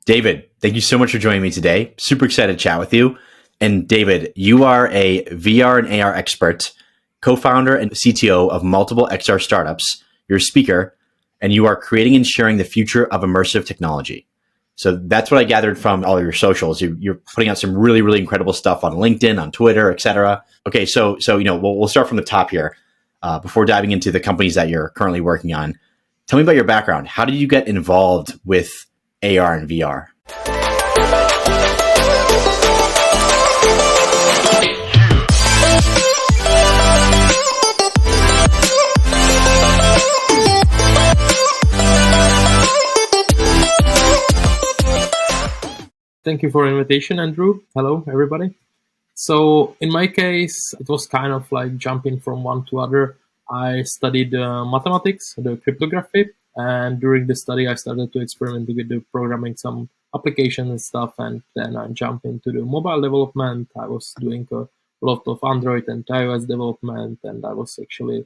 David, thank you so much for joining me today. Super excited to chat with you. And David, you are a VR and AR expert, co-founder and CTO of multiple XR startups. You're a speaker, and you are creating and sharing the future of immersive technology. So that's what I gathered from all of your socials. You're putting out some really, really incredible stuff on LinkedIn, on Twitter, et cetera. Okay, so we'll start from the top here before diving into the companies that you're currently working on. Tell me about your background. How did you get involved with AR and VR? Thank you for the invitation, Andrew. Hello, everybody. So in my case, it was kind of like jumping from one to other. I studied mathematics, the cryptography, and during the study, I started to experiment with the programming some applications and stuff, and then I jumped into the mobile development. I was doing a lot of Android and iOS development, and I was actually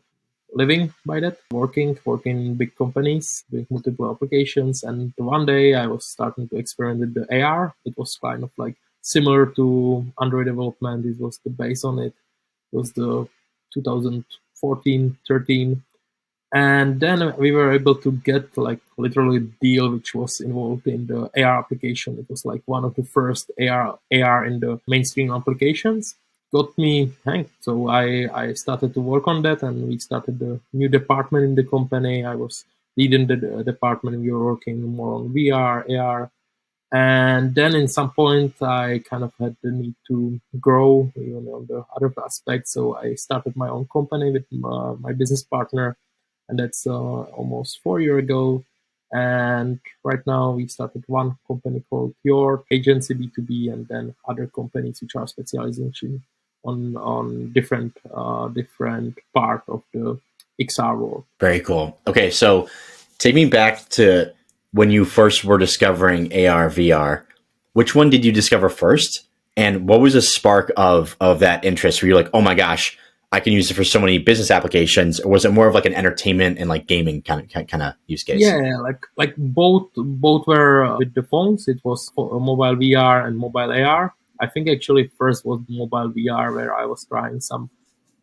living by that, working in big companies with multiple applications. And one day I was starting to experiment with the AR. It was kind of like similar to Android development. It was the base on it. It was the 2014, 13. And then we were able to get like literally a deal which was involved in the AR application. It was like one of the first AR in the mainstream applications. Got me hanged. So I started to work on that, and we started the new department in the company. I was leading the department. We were working more on VR, AR. And then in some point, I kind of had the need to grow even on the other aspects. So I started my own company with my business partner, and that's almost 4 years ago. And right now we started one company called Your Agency B2B, and then other companies which are specializing on different part of the XR world. Very cool. Okay, so take me back to when you first were discovering AR, VR. Which one did you discover first? And what was the spark of that interest where you're like, oh my gosh, I can use it for so many business applications? Or was it more of like an entertainment and like gaming kind of use case? Yeah, like both were with the phones. It was mobile VR and mobile AR. I think actually first was mobile VR, where I was trying some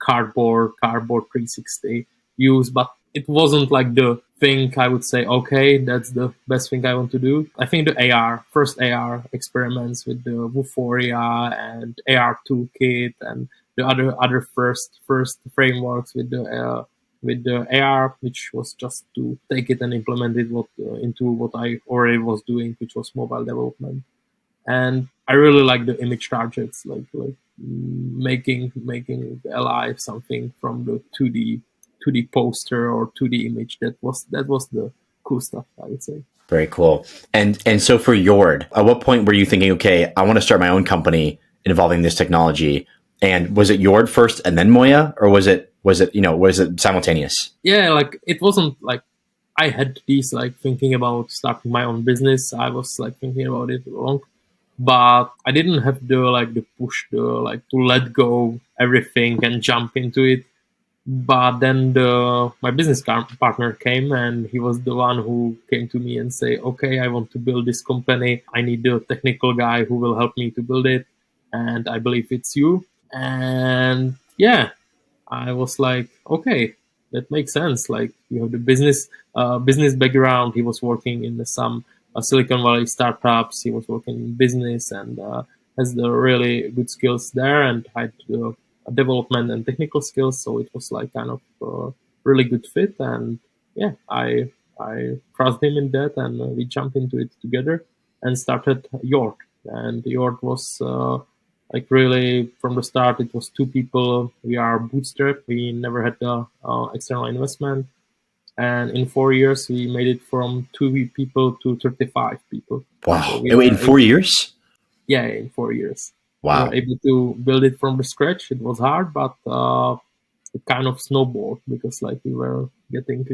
cardboard 360 use, but it wasn't like the thing I would say, okay, that's the best thing I want to do. I think the first AR experiments with the Vuforia and AR Toolkit and the other first frameworks with the AR, which was just to take it and implement it into what I already was doing, which was mobile development. And I really like the image targets, like making alive something from the 2D poster or 2D image. That was the cool stuff, I would say. Very cool. And so for Yord, at what point were you thinking, okay, I want to start my own company involving this technology? And was it Yord first and then Moya, or was it simultaneous? Yeah, like it wasn't like I had these like thinking about starting my own business. I was like thinking about it long, but I didn't have the push to let go everything and jump into it. But then my business partner came, and he was the one who came to me and say, okay, I want to build this company. I need a technical guy who will help me to build it, and I believe it's you. And yeah, I was like, okay, that makes sense. Like, you have the business background. He was working in some Silicon Valley startups. He was working in business and has the really good skills there, and had development and technical skills. So it was like kind of a really good fit. And yeah, I trust him in that, and we jumped into it together and started Yord. And Yord was like really from the start, it was 2 people. We are bootstrapped. We never had external investment. And in 4 years, we made it from 2 people to 35 people. Wow. So in 4 years? Yeah, in 4 years. Wow. We were able to build it from the scratch. It was hard, but it kind of snowballed because like we were getting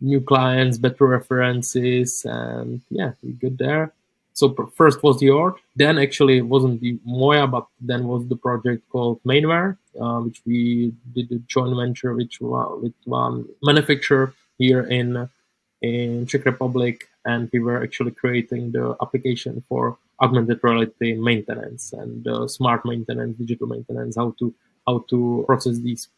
new clients, better references, and yeah, we got there. So first was the org, then actually it wasn't the Moya, but then was the project called Mainware, which we did a joint venture with one manufacturer here in in Czech Republic, and we were actually creating the application for augmented reality maintenance and smart maintenance, digital maintenance, how to process these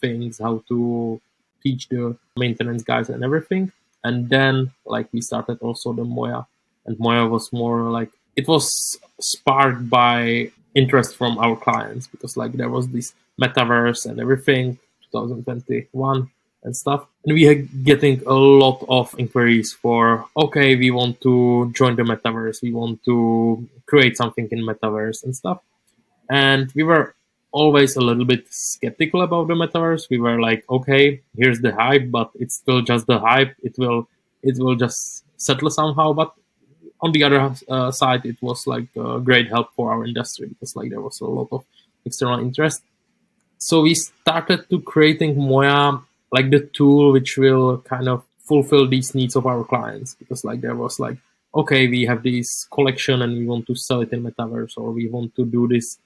things, how to teach the maintenance guys and everything. And then like we started also the Moya, and Moya was more like it was sparked by interest from our clients because like there was this metaverse and everything 2021 and stuff, and we are getting a lot of inquiries for okay, we want to join the metaverse, we want to create something in metaverse and stuff. And we were always a little bit skeptical about the metaverse. We were like, okay, here's the hype, but it's still just the hype. It will just settle somehow. But on the other side, it was like a great help for our industry because like there was a lot of external interest. So we started to creating Moya like the tool which will kind of fulfill these needs of our clients because like there was like okay, we have this collection and we want to sell it in metaverse, or we want to do this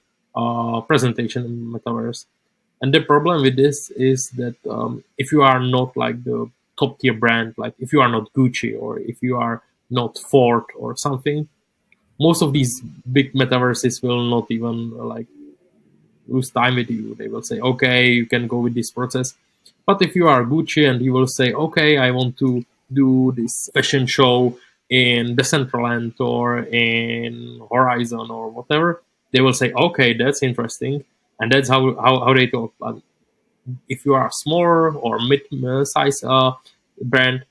presentation in metaverse. And the problem with this is that if you are not like the top tier brand, like if you are not Gucci or if you are not Ford or something, most of these big metaverses will not even like lose time with you. They will say, okay, you can go with this process. But if you are Gucci and you will say, okay, I want to do this fashion show in Decentraland or in Horizon or whatever, they will say, okay, that's interesting. And that's how they talk. But if you are a smaller or mid-size brand,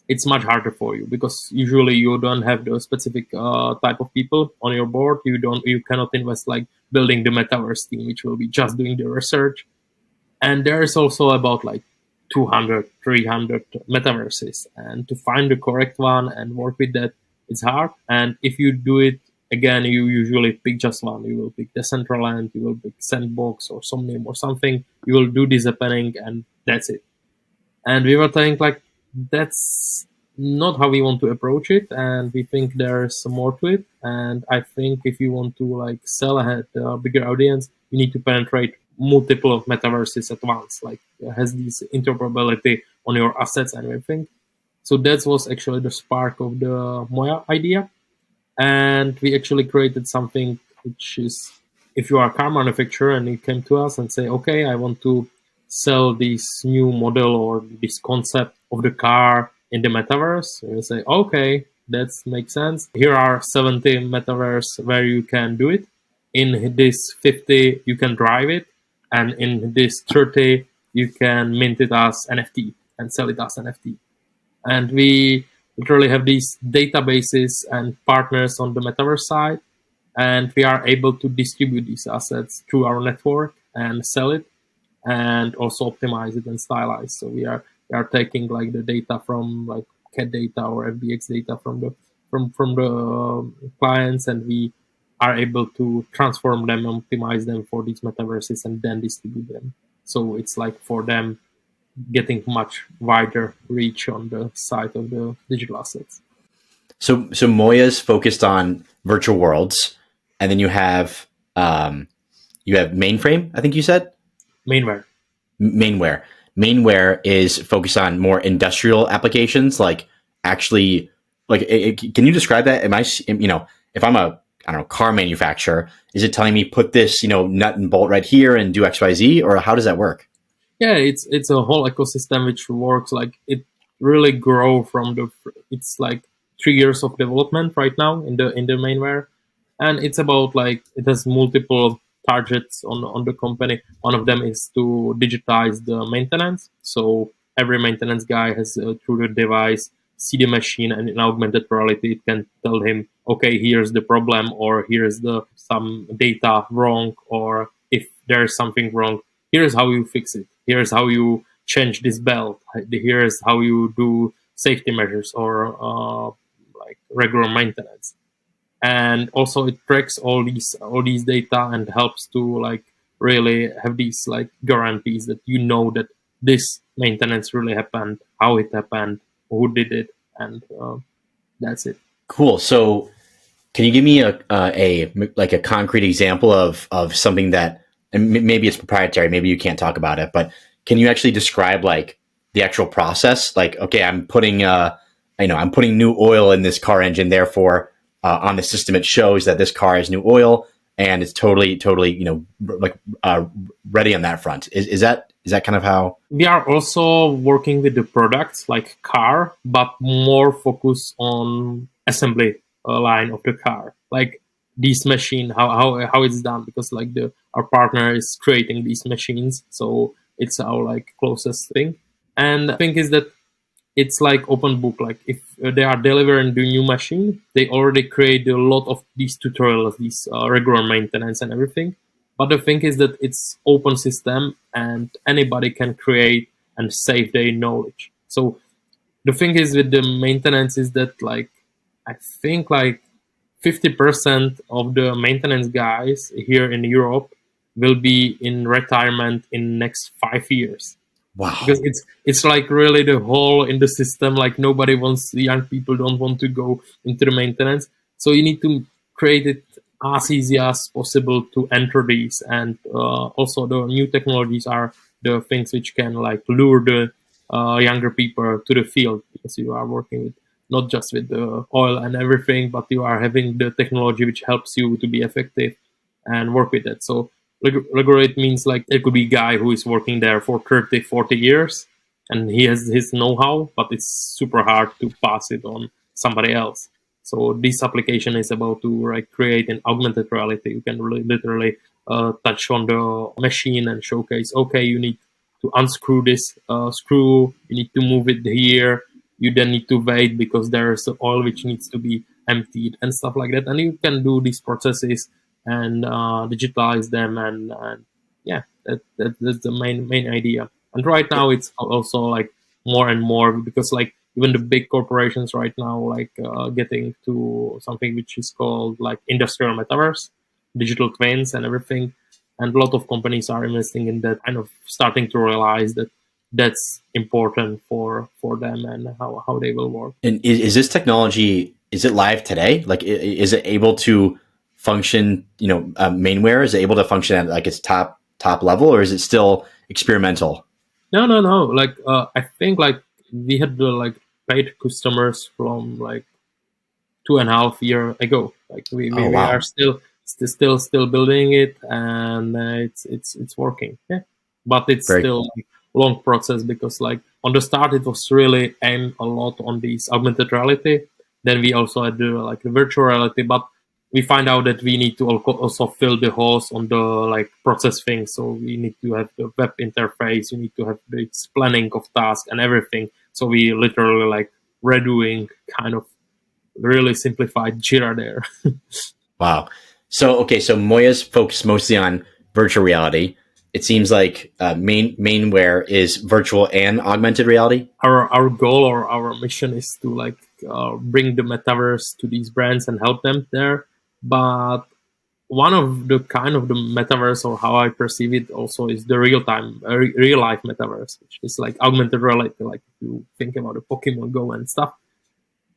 it's much harder for you because usually you don't have the specific type of people on your board. You cannot invest like building the metaverse team, which will be just doing the research. And there is also about like 200, 300 metaverses, and to find the correct one and work with that, it's hard. And if you do it again, you usually pick just one. You will pick Decentraland, you will pick Sandbox or Somnium or something. You will do this happening, and that's it. And we were thinking like that's not how we want to approach it, and we think there's more to it. And I think if you want to like sell ahead a bigger audience, you need to penetrate multiple metaverses at once, like has this interoperability on your assets and everything. So that was actually the spark of the Moya idea. And we actually created something which is, if you are a car manufacturer and you came to us and say, okay, I want to sell this new model or this concept of the car in the metaverse, we will say, okay, that makes sense. Here are 70 metaverse where you can do it. In this 50 you can drive it, and in this 30 you can mint it as NFT and sell it as NFT. And we literally have these databases and partners on the metaverse side, and we are able to distribute these assets through our network and sell it, and also optimize it and stylize. So we are taking like the data from like cat data or FBX data from the clients, and we are able to transform them, optimize them for these metaverses, and then distribute them. So it's like for them getting much wider reach on the side of the digital assets. So Moya's focused on virtual worlds, and then you have mainframe. I think you said Mainware. mainware. Mainware is focused on more industrial applications, like actually, like can you describe that? Am I, if I'm a, I don't know, car manufacturer, is it telling me put this nut and bolt right here and do XYZ, or how does that work? Yeah, it's a whole ecosystem which works like it really grow from the. It's like 3 years of development right now in the mainware, and it's about like it has multiple targets on the company. One of them is to digitize the maintenance, so every maintenance guy has through the device see the machine, and in augmented reality it can tell him, okay, here's the problem, or here's the some data wrong, or if there's something wrong, here's how you fix it, here's how you change this belt, here's how you do safety measures or like regular maintenance. And also it tracks all these data and helps to like really have these like guarantees that that this maintenance really happened, how it happened, who did it, and that's it. Cool. So can you give me a like a concrete example of something that, and maybe it's proprietary, maybe you can't talk about it, but can you actually describe like the actual process? Like, okay, I'm putting I'm putting new oil in this car engine, therefore on the system it shows that this car has new oil and it's totally ready on that front. Is that kind of how? We are also working with the products like car, but more focus on assembly line of the car, like this machine, how it's done, because like the our partner is creating these machines, so it's our like closest thing. And the thing is that it's like open book. Like if they are delivering the new machine, they already create a lot of these tutorials, these regular maintenance and everything. But the thing is that it's open system and anybody can create and save their knowledge. So the thing is with the maintenance is that like I think like 50% of the maintenance guys here in Europe will be in retirement in next 5 years, Wow. because it's like really the hole in the system. Like nobody wants, the young people don't want to go into the maintenance, so you need to create it as easy as possible to enter these. And also the new technologies are the things which can like lure the younger people to the field, because you are working with not just with the oil and everything, but you are having the technology which helps you to be effective and work with it. So regulate means like there could be a guy who is working there for 30, 40 years and he has his know-how, but it's super hard to pass it on somebody else. So this application is about to like create an augmented reality. You can really literally touch on the machine and showcase, okay, you need to unscrew this screw, you need to move it here, you then need to wait because there's oil which needs to be emptied and stuff like that. And you can do these processes and digitalize them, and yeah, that's the main idea. And right now it's also like more and more, because like even the big corporations right now like getting to something which is called like industrial metaverse, digital twins and everything. And a lot of companies are investing in that, kind of starting to realize that that's important for them and how they will work. And is this technology, is it live today? Like, is it able to function? Mainware, is it able to function at like its top level, or is it still experimental? No. Like I think like we had the like paid customers from like 2.5 years ago. Like Oh we are wow, still building it, and it's working. Yeah, but it's very still cool. like long process, because like on the start it was really aimed a lot on this augmented reality. Then we also had the like the virtual reality, but we find out that we need to also fill the holes on the like process things. So we need to have the web interface, you need to have this planning of tasks and everything. So we literally like redoing kind of really simplified Jira there. Wow. So okay, so Moya's focused mostly on virtual reality. It seems like mainware is virtual and augmented reality. Our goal or our mission is to like bring the metaverse to these brands and help them there. But one of the kind of the metaverse, or how I perceive it, also is the real time, real life metaverse, which is like augmented reality. Like if you think about the Pokemon Go and stuff.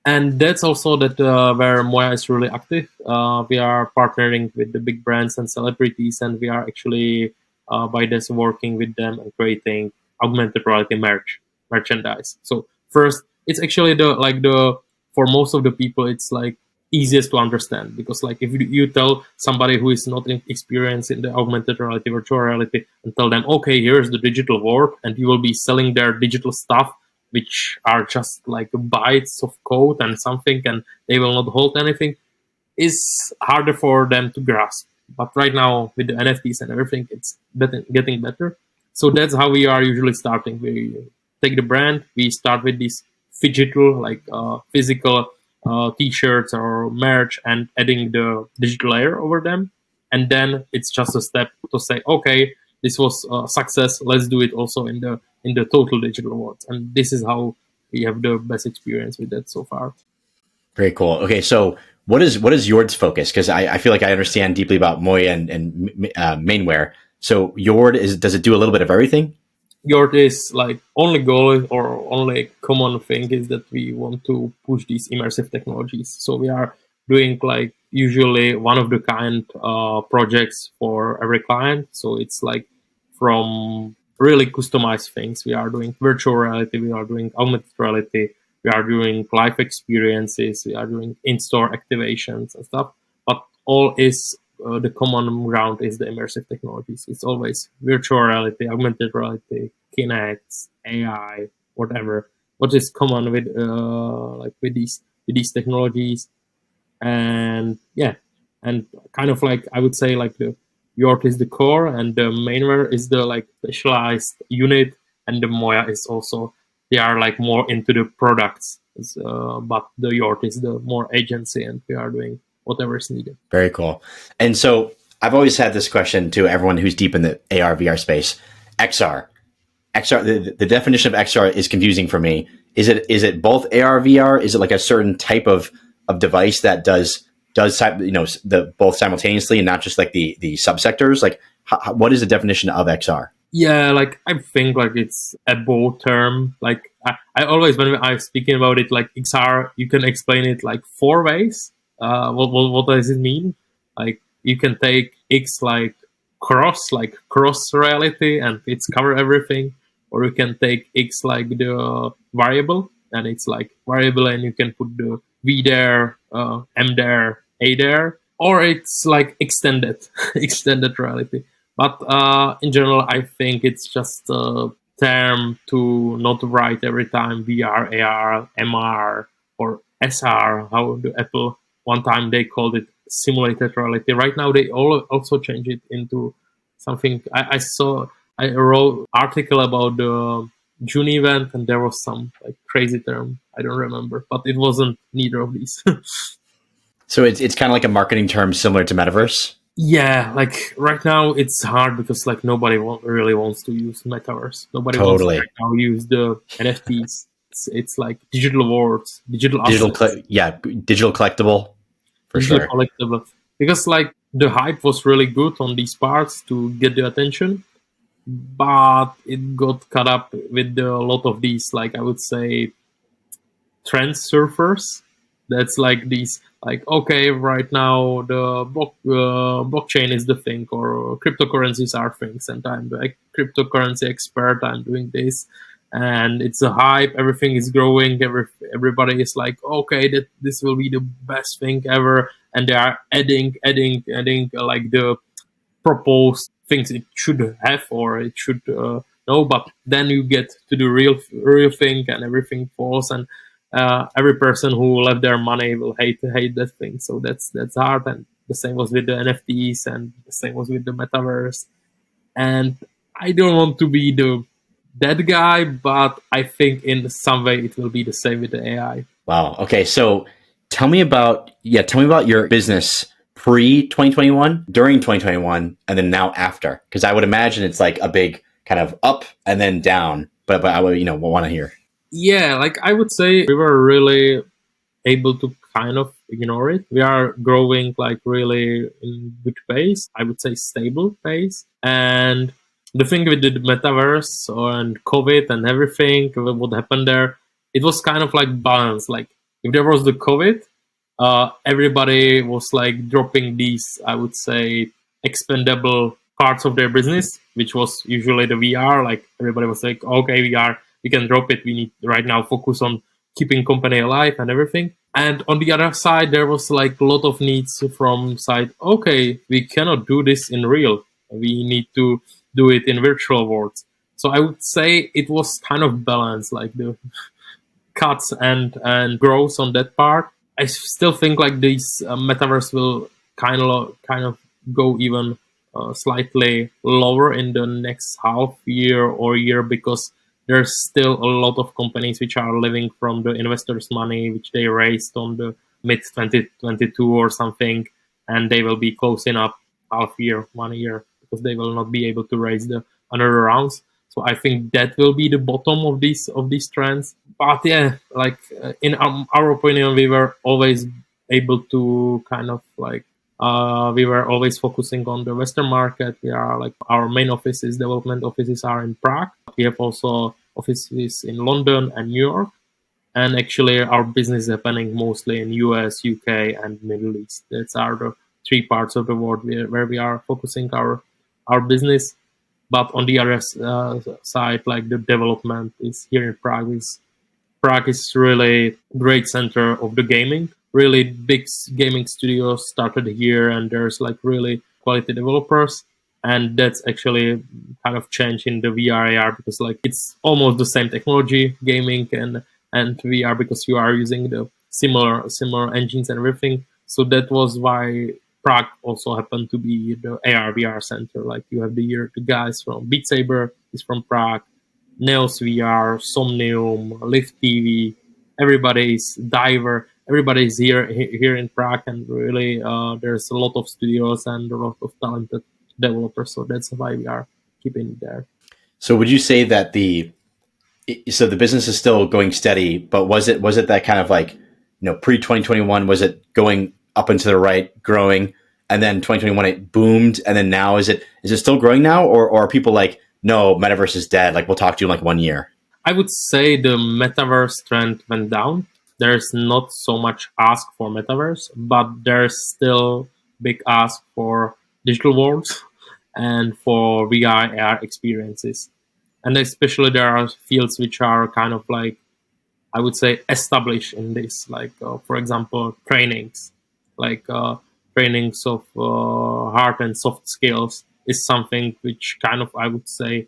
And that's also that where Moya is really active. We are partnering with the big brands and celebrities, and we are actually by this working with them and creating augmented reality merchandise. So first, it's actually the like the for most of the people, it's like easiest to understand, because like if you tell somebody who is not experienced in the augmented reality, virtual reality, and tell them, okay, here's the digital world, and you will be selling their digital stuff which are just like bytes of code and something, and they will not hold anything, is harder for them to grasp. But right now with the NFTs and everything, it's getting better. So that's how we are usually starting. We take the brand, we start with this digital, like physical t-shirts or merch, and adding the digital layer over them. And then it's just a step to say, okay, this was a success. Let's do it also in the total digital world. And this is how we have the best experience with that so far. Very cool. Okay, so what is Yord's focus? Because I feel like I understand deeply about Moya and mainware. So Yord does it do a little bit of everything? Yours is like only goal or only common thing is that we want to push these immersive technologies. So we are doing like usually one of the kind projects for every client. So it's like from really customized things. We are doing virtual reality, we are doing augmented reality, we are doing live experiences, we are doing in-store activations and stuff. But all is the common ground is the immersive technologies. It's always virtual reality, augmented reality, Kinects, AI, whatever. What is common with with these technologies, and yeah, and kind of like I would say like the York is the core, and the mainware is the like specialized unit, and the Moya is also they are like more into the products, but the York is the more agency, and we are doing whatever is needed. Very cool. And so I've always had this question to everyone who's deep in the AR VR space. XR. The definition of XR is confusing for me. Is it both AR VR? Is it like a certain type of device that does the both simultaneously and not just like the subsectors? Like what is the definition of XR? Yeah, like I think like it's a bold term. Like I always when I'm speaking about it, like XR, you can explain it like four ways. What does it mean? Like you can take X like cross reality, and it's cover everything, or you can take X like the variable, and it's like variable, and you can put the V there, M there, A there, or it's like extended extended reality. But in general, I think it's just a term to not write every time VR, AR, MR, or SR. How the Apple one time they called it simulated reality. Right now they also change it into something. I wrote article about the June event, and there was some like crazy term. I don't remember, but it wasn't neither of these. So it's kind of like a marketing term similar to metaverse. Yeah, like right now it's hard because like nobody really wants to use metaverse. Nobody wants to Totally. right now use the NFTs. It's like digital words, digital assets, Digital collectible for digital sure. collectible. Because like the hype was really good on these parts to get the attention, but it got caught up with a lot of these, like I would say, trend surfers. That's like these, like okay, right now the blockchain is the thing, or cryptocurrencies are things, and I'm the cryptocurrency expert. I'm doing this, and it's a hype. Everything is growing. Everybody is like, okay, that this will be the best thing ever, and they are adding like the proposed things it should have or it should know. But then you get to the real thing, and everything falls, and every person who left their money will hate that thing. So that's hard. And the same was with the NFTs, and the same was with the metaverse. And I don't want to be that guy, but I think in some way it will be the same with the AI. Wow. Okay. So tell me about your business pre 2021, during 2021, and then now after. Because I would imagine it's like a big kind of up and then down. But I would want to hear. Yeah, like I would say we were really able to kind of ignore it. We are growing like really in good pace. I would say stable pace. And the thing with the metaverse and COVID and everything, what happened there, it was kind of like balance. Like if there was the COVID, everybody was like dropping these, I would say, expendable parts of their business, which was usually the VR. Like everybody was like, okay, VR, we can drop it. We need right now focus on keeping company alive and everything. And on the other side, there was like a lot of needs from side. Okay, we cannot do this in real. We need to do it in virtual worlds. So I would say it was kind of balanced, like the cuts and growth on that part. I still think like this metaverse will kind of go even slightly lower in the next half year or year, because there's still a lot of companies which are living from the investors' money which they raised on the mid 2022 or something, and they will be closing up half year, 1 year, because they will not be able to raise the another rounds. So I think that will be the bottom of these trends. But yeah, like in our opinion, we were always able to kind of like we were always focusing on the Western market. We are like our main offices, development offices are in Prague. We have also offices in London and New York. And actually, our business is happening mostly in US, UK, and Middle East. That's are the three parts of the world where we are focusing our business. But on the other side, like the development is here in Prague is really great center of the gaming. Really big gaming studios started here, and there's like really quality developers. And that's actually kind of change in the VR AR, because like it's almost the same technology, gaming and VR, because you are using the similar engines and everything. So that was why Prague also happened to be the AR VR center. Like you have the guys from Beat Saber is from Prague, Neos VR, Somnium, Lift TV, everybody's Diver, everybody's here in Prague, and really there's a lot of studios and a lot of talented developers. So that's why we are keeping it there. So would you say that the business is still going steady, but was it that kind of like, pre 2021, was it going up and to the right, growing, and then 2021 it boomed, and then now is it still growing now, or are people like, no, metaverse is dead, like we'll talk to you in like 1 year? I would say the metaverse trend went down. There's not so much ask for metaverse, but there's still big ask for digital worlds and for VR AR experiences. And especially there are fields which are kind of like, I would say, established in this, like for example, trainings, like trainings of hard and soft skills is something which kind of, I would say,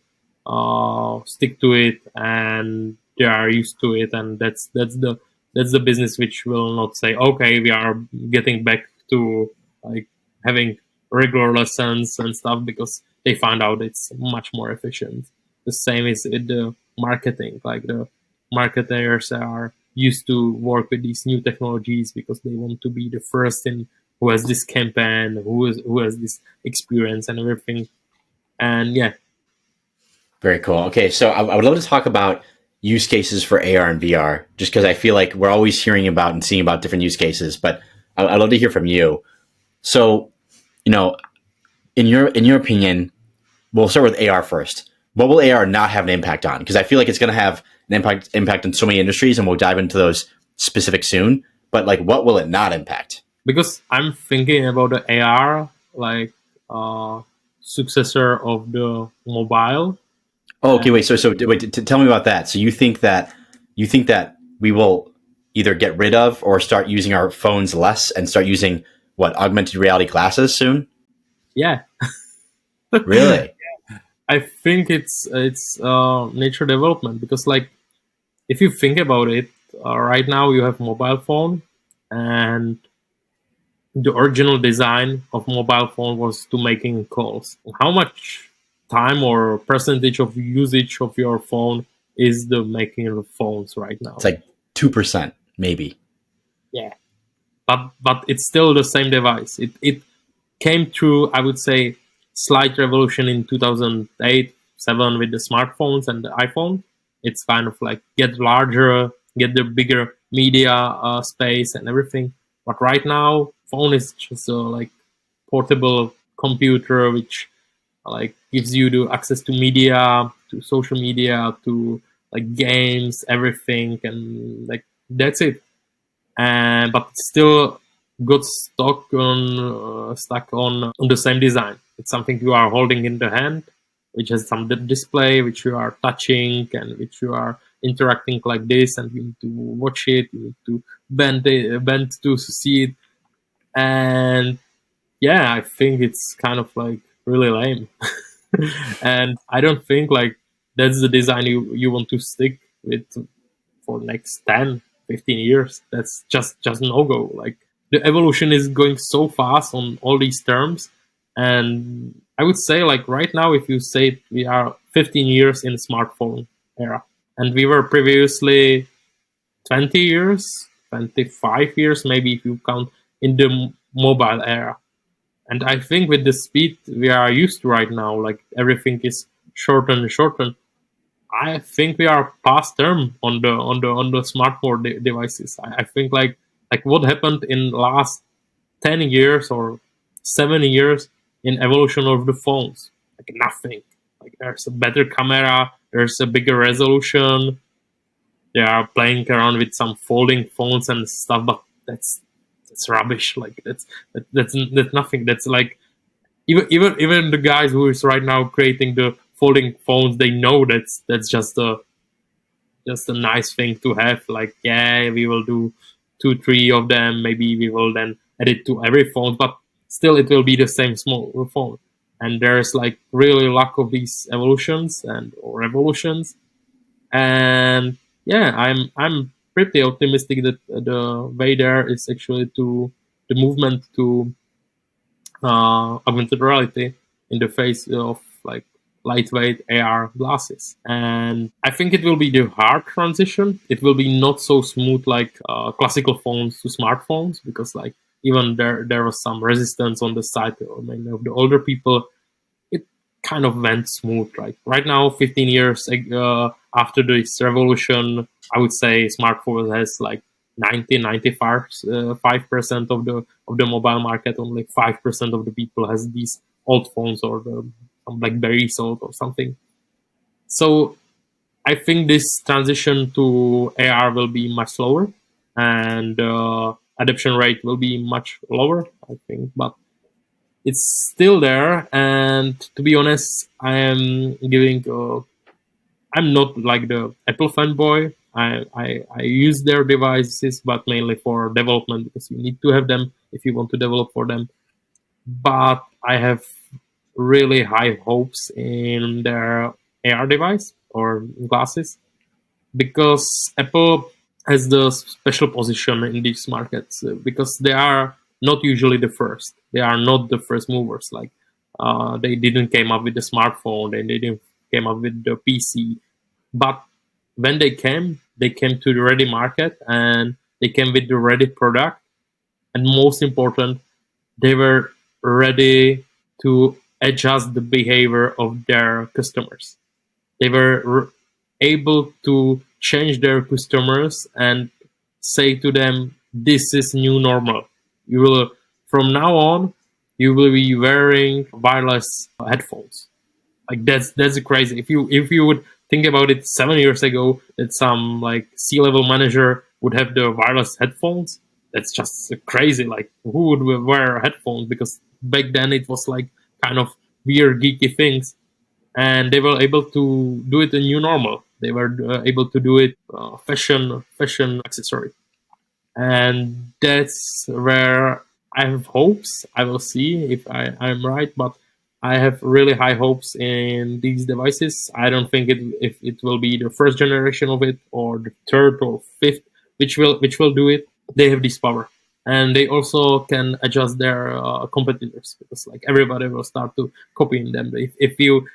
stick to it, and they are used to it, and that's the business which will not say, okay, we are getting back to like having regular lessons and stuff, because they find out it's much more efficient. The same is with the marketing, like the marketers are used to work with these new technologies because they want to be the first in who has this campaign, who has this experience and everything. And yeah. Very cool. Okay, so I would love to talk about use cases for AR and VR, just because I feel like we're always hearing about and seeing about different use cases, but I'd love to hear from you. So, in your opinion, we'll start with AR first. What will AR not have an impact on? Because I feel like it's going to have an impact in so many industries, and we'll dive into those specifics soon. But like, what will it not impact? Because I'm thinking about the AR like successor of the mobile. Oh, okay. Wait. So wait. Tell me about that. So you think that we will either get rid of or start using our phones less and start using what, augmented reality glasses soon? Yeah. Really? I think it's nature development, because like if you think about it, right now you have mobile phone, and the original design of mobile phone was to making calls. How much time or percentage of usage of your phone is the making of phones right now? It's like 2%, maybe. Yeah, but it's still the same device. It came through, I would say, slight revolution in 2008-7 with the smartphones and the iPhone. It's kind of like get larger, get the bigger media space and everything. But right now, phone is just like portable computer, which like gives you the access to media, to social media, to like games, everything, and like that's it. And but still got stuck on the same design. It's something you are holding in the hand, which has some display, which you are touching and which you are interacting like this, and you need to watch it, you need to bend to see it. And yeah, I think it's kind of like really lame. And I don't think like that's the design you want to stick with for next 10-15 years. That's just no go. Like the evolution is going so fast on all these terms. And I would say like right now, if you say we are 15 years in smartphone era, and we were previously 20 years, 25 years, maybe if you count in the mobile era. And I think with the speed we are used to right now, like everything is shortened and shortened. I think we are past term on the smartphone devices. I think like what happened in last 10 years or 7 years in evolution of the phones, like nothing. Like there's a better camera, there's a bigger resolution. They are playing around with some folding phones and stuff, but that's rubbish. Like that's nothing. That's like even the guys who is right now creating the folding phones, they know that's just a nice thing to have. Like, yeah, we will do 2, 3 of them. Maybe we will then add it to every phone, but still it will be the same small phone. And there's like really lack of these evolutions or revolutions. And yeah, I'm pretty optimistic that the way there is actually to the movement to augmented reality in the face of like lightweight AR glasses. And I think it will be the hard transition. It will be not so smooth like classical phones to smartphones, because like even there was some resistance on the side of many of the older people. It kind of went smooth. Like right now, 15 years after this revolution, I would say smartphone has like 95% of the mobile market. Only 5% of the people has these old phones or some BlackBerries or something. So I think this transition to AR will be much slower, and adoption rate will be much lower, I think. But it's still there, and to be honest, I'm not like the Apple fanboy. I use their devices, but mainly for development, because you need to have them if you want to develop for them. But I have really high hopes in their AR device or glasses, because Apple has the special position in these markets, because they are not usually the first. They are not the first movers. Like they didn't came up with the smartphone, and they didn't came up with the PC. But when they came to the ready market, and they came with the ready product. And most important, they were ready to adjust the behavior of their customers. They were able to change their customers and say to them, this is new normal. You will, from now on, you will be wearing wireless headphones. Like that's crazy. If you would think about it 7 years ago, that some like C-level manager would have the wireless headphones, that's just crazy. Like who would wear headphones? Because back then it was like kind of weird geeky things, and they were able to do it a new normal. They were able to do it fashion accessory, and that's where I have hopes. I will see if I'm right, but I have really high hopes in these devices. I don't think if it will be the first generation of it or the third or fifth, which will do it. They have this power, and they also can adjust their competitors, because like everybody will start to copying them. If you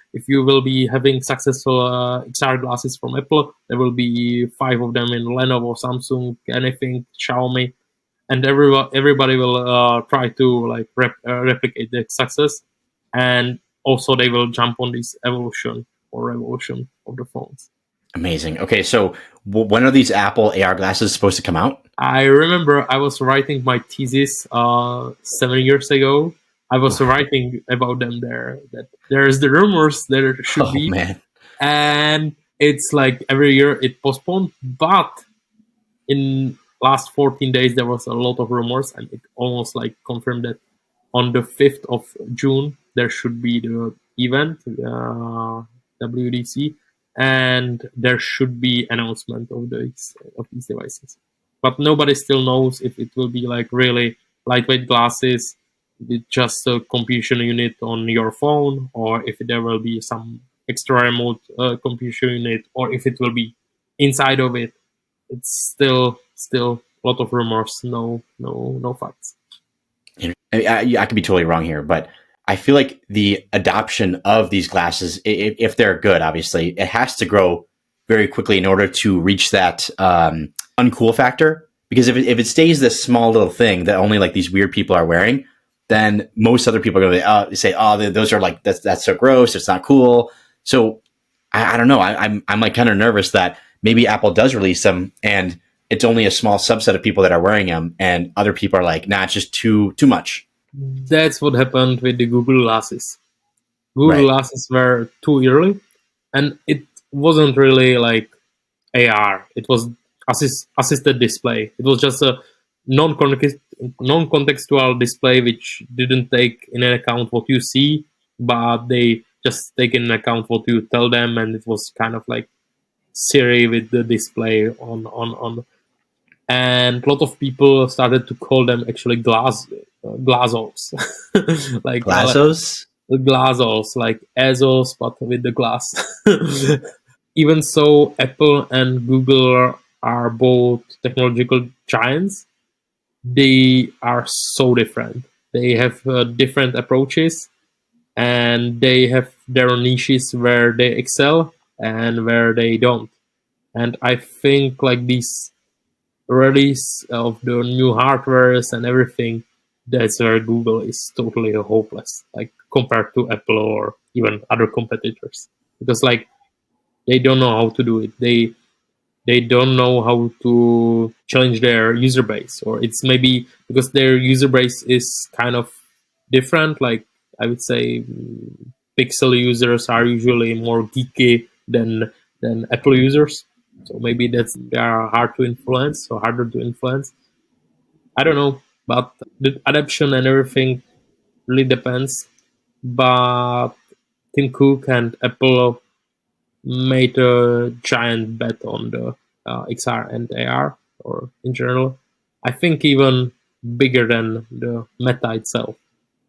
will be having successful XR glasses from Apple, there will be 5 of them in Lenovo, Samsung, anything, Xiaomi, and everybody will try to like replicate the success, and also they will jump on this evolution or revolution of the phones. Amazing. Okay, so when are these Apple AR glasses supposed to come out? I remember I was writing my thesis 7 years ago. I was writing about them there, that there's the rumors there should Oh be, man. and it's like every year it postponed. But in last 14 days there was a lot of rumors, and it almost like confirmed that on the 5th of June there should be the event, WDC, and there should be announcement of these devices. But nobody still knows if it will be like really lightweight glasses with just a computation unit on your phone, or if there will be some extra remote computation unit, or if it will be inside of it. It's still a lot of rumors, no facts. I could be totally wrong here, but I feel like the adoption of these glasses, if they're good, obviously, it has to grow very quickly in order to reach that uncool factor. Because if it stays this small little thing that only like these weird people are wearing, then most other people are going to say, "Oh, those are like that's so gross. It's not cool." So I don't know. I'm like kind of nervous that maybe Apple does release them, and it's only a small subset of people that are wearing them, and other people are like, "Nah, it's just too much." That's what happened with the Google glasses. Google Right. glasses were too early, and it wasn't really like AR. It was assisted display. It was just a non-contextual display which didn't take in account what you see, but they just take into account what you tell them, and it was kind of like Siri with the display on. And a lot of people started to call them actually glassos, like Glassos? glassos, like Azos, but with the glass. Even so, Apple and Google are both technological giants. They are so different. They have different approaches, and they have their niches where they excel and where they don't. And I think like these release of the new hardwares and everything, that's where Google is totally hopeless, like compared to Apple or even other competitors, because like they don't know how to do it. They don't know how to challenge their user base, or it's maybe because their user base is kind of different. Like I would say, Pixel users are usually more geeky than Apple users. So maybe they are hard to influence or harder to influence. I don't know, but the adaptation and everything really depends. But Tim Cook and Apple made a giant bet on the XR and AR, or in general. I think even bigger than the Meta itself.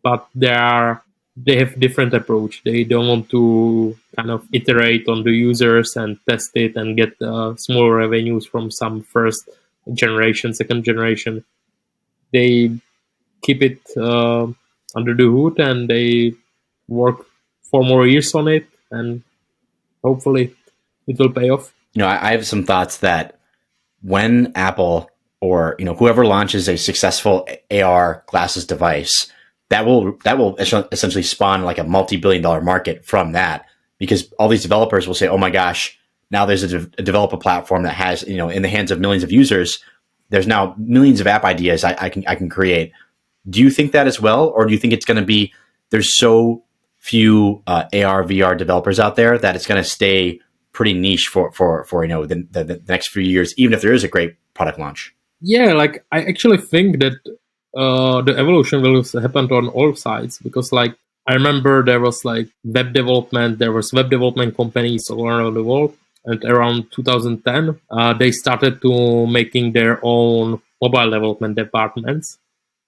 But they have different approach. They don't want to kind of iterate on the users and test it and get small revenues from some first generation, second generation. They keep it under the hood, and they work for more years on it, and hopefully it will pay off. I have some thoughts that when Apple or whoever launches a successful AR glasses device, that will essentially spawn like a multi-billion-dollar market from that, because all these developers will say, "Oh my gosh, now there's a developer platform that has in the hands of millions of users. There's now millions of app ideas I can create." Do you think that as well, or do you think it's going to be there's so few AR VR developers out there that it's going to stay pretty niche for the next few years, even if there is a great product launch? Yeah, like I actually think that the evolution will happen on all sides, because like I remember there was like there was web development companies all around the world, and around 2010 they started to making their own mobile development departments,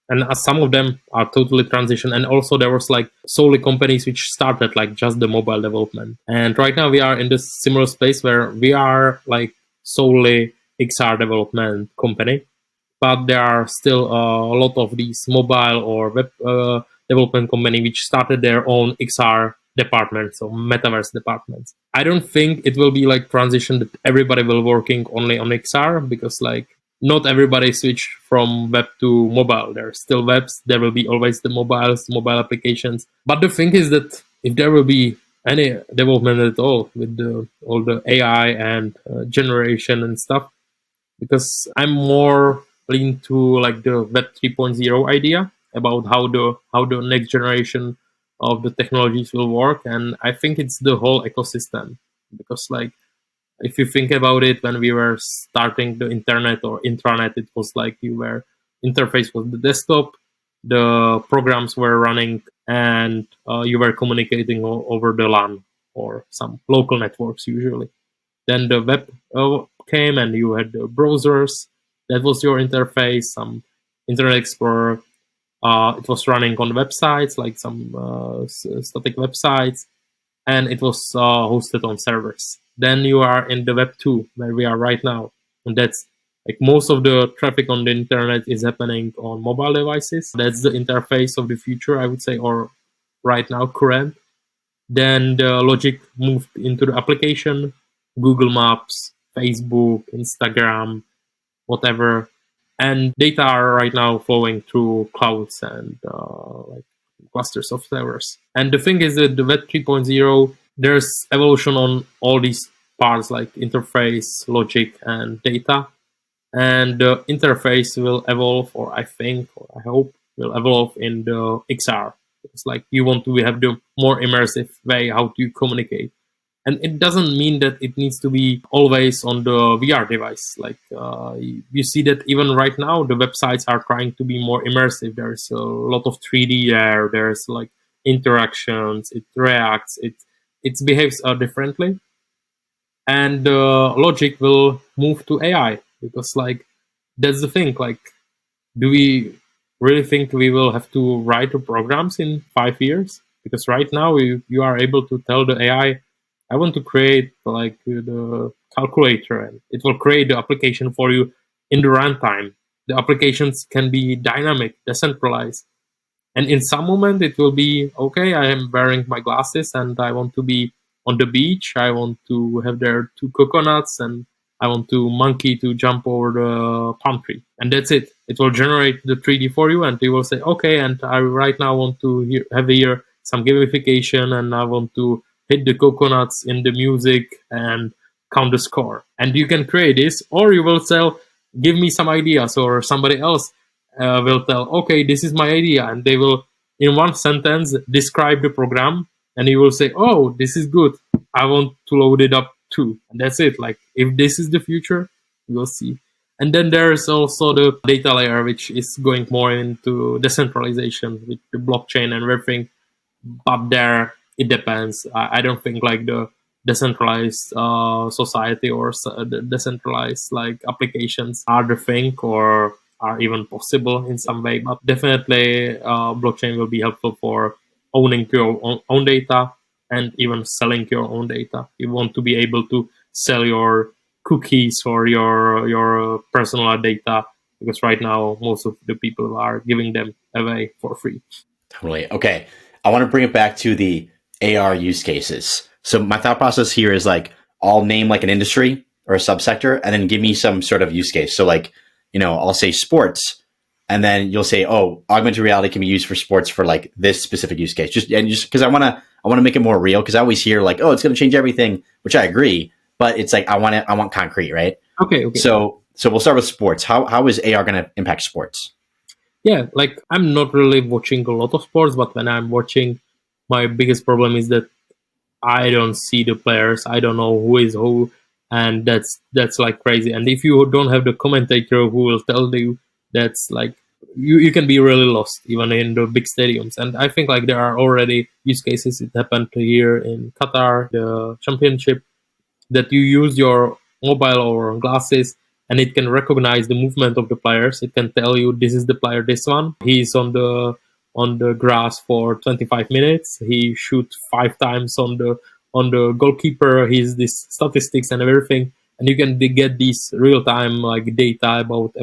and some of them are totally transition. And also there was like solely companies which started like just the mobile development, and right now we are in this similar space where we are like solely XR development company, but there are still a lot of these mobile or web development company which started their own XR departments or metaverse departments. I don't think it will be like transition that everybody will working only on XR, because like not everybody switch from web to mobile. There are still webs. There will be always the mobile applications. But the thing is that if there will be any development at all with all the AI and generation and stuff, because I'm more lean to like the Web 3.0 idea about how the next generation of the technologies will work, and I think it's the whole ecosystem. Because like if you think about it, when we were starting the internet or intranet, it was like interface was the desktop, the programs were running, and you were communicating over the LAN or some local networks usually. Then the web came, and you had the browsers. That was your interface. Some Internet Explorer. It was running on websites, like some static websites, and it was hosted on servers. Then you are in the Web 2, where we are right now, and that's like most of the traffic on the internet is happening on mobile devices. That's the interface of the future, I would say, or right now current. Then the logic moved into the application, Google Maps, Facebook, Instagram, whatever. And data are right now flowing through clouds and like clusters of servers. And the thing is that the Web 3.0, there's evolution on all these parts like interface, logic, and data. And the interface will evolve, or I think, or I hope, will evolve in the XR. It's like you want to have the more immersive way how to communicate. And it doesn't mean that it needs to be always on the VR device. Like you see that even right now, the websites are trying to be more immersive. There's a lot of 3D there. There's like interactions, it reacts, it behaves differently, and logic will move to AI, because like that's the thing. Like, do we really think we will have to write the programs in 5 years? Because right now you are able to tell the AI, I want to create like the calculator, and it will create the application for you in the runtime. The applications can be dynamic, decentralized, and in some moment it will be okay. I am wearing my glasses and I want to be on the beach. I want to have there two coconuts, and I want to monkey to jump over the palm tree, and that's it. It will generate the 3D for you, and you will say okay, and I right now want to have here some gamification, and I want to hit the coconuts in the music and count the score. And you can create this, or you will tell, give me some ideas, or somebody else will tell, okay, this is my idea, and they will, in one sentence, describe the program, and you will say, oh, this is good. I want to load it up too, and that's it. Like, if this is the future, we'll see. And then there's also the data layer, which is going more into decentralization with the blockchain and everything. But there, it depends. I don't think like the decentralized society or the decentralized like applications are the thing, or are even possible in some way. But definitely, blockchain will be helpful for owning your own data, and even selling your own data. You want to be able to sell your cookies or your personal data, because right now most of the people are giving them away for free. Totally. Okay. I want to bring it back to the AR use cases. So my thought process here is like, I'll name like an industry or a subsector and then give me some sort of use case. So like, I'll say sports, and then you'll say, oh, augmented reality can be used for sports for like this specific use case. Just because I want to make it more real, because I always hear like, oh, it's going to change everything, which I agree, but it's like, I want concrete, right? Okay. So we'll start with sports. How is AR going to impact sports? Yeah, like I'm not really watching a lot of sports, but when I'm watching, my biggest problem is that I don't see the players. I don't know who is who, and that's like crazy. And if you don't have the commentator who will tell you, that's like you can be really lost even in the big stadiums. And I think like there are already use cases. It happened here in Qatar, the championship, that you use your mobile or glasses, and it can recognize the movement of the players. It can tell you, this is the player, this one, he's on the grass for 25 minutes, he shoots 5 times on the goalkeeper, he's this statistics and everything. And you can get these real time like data about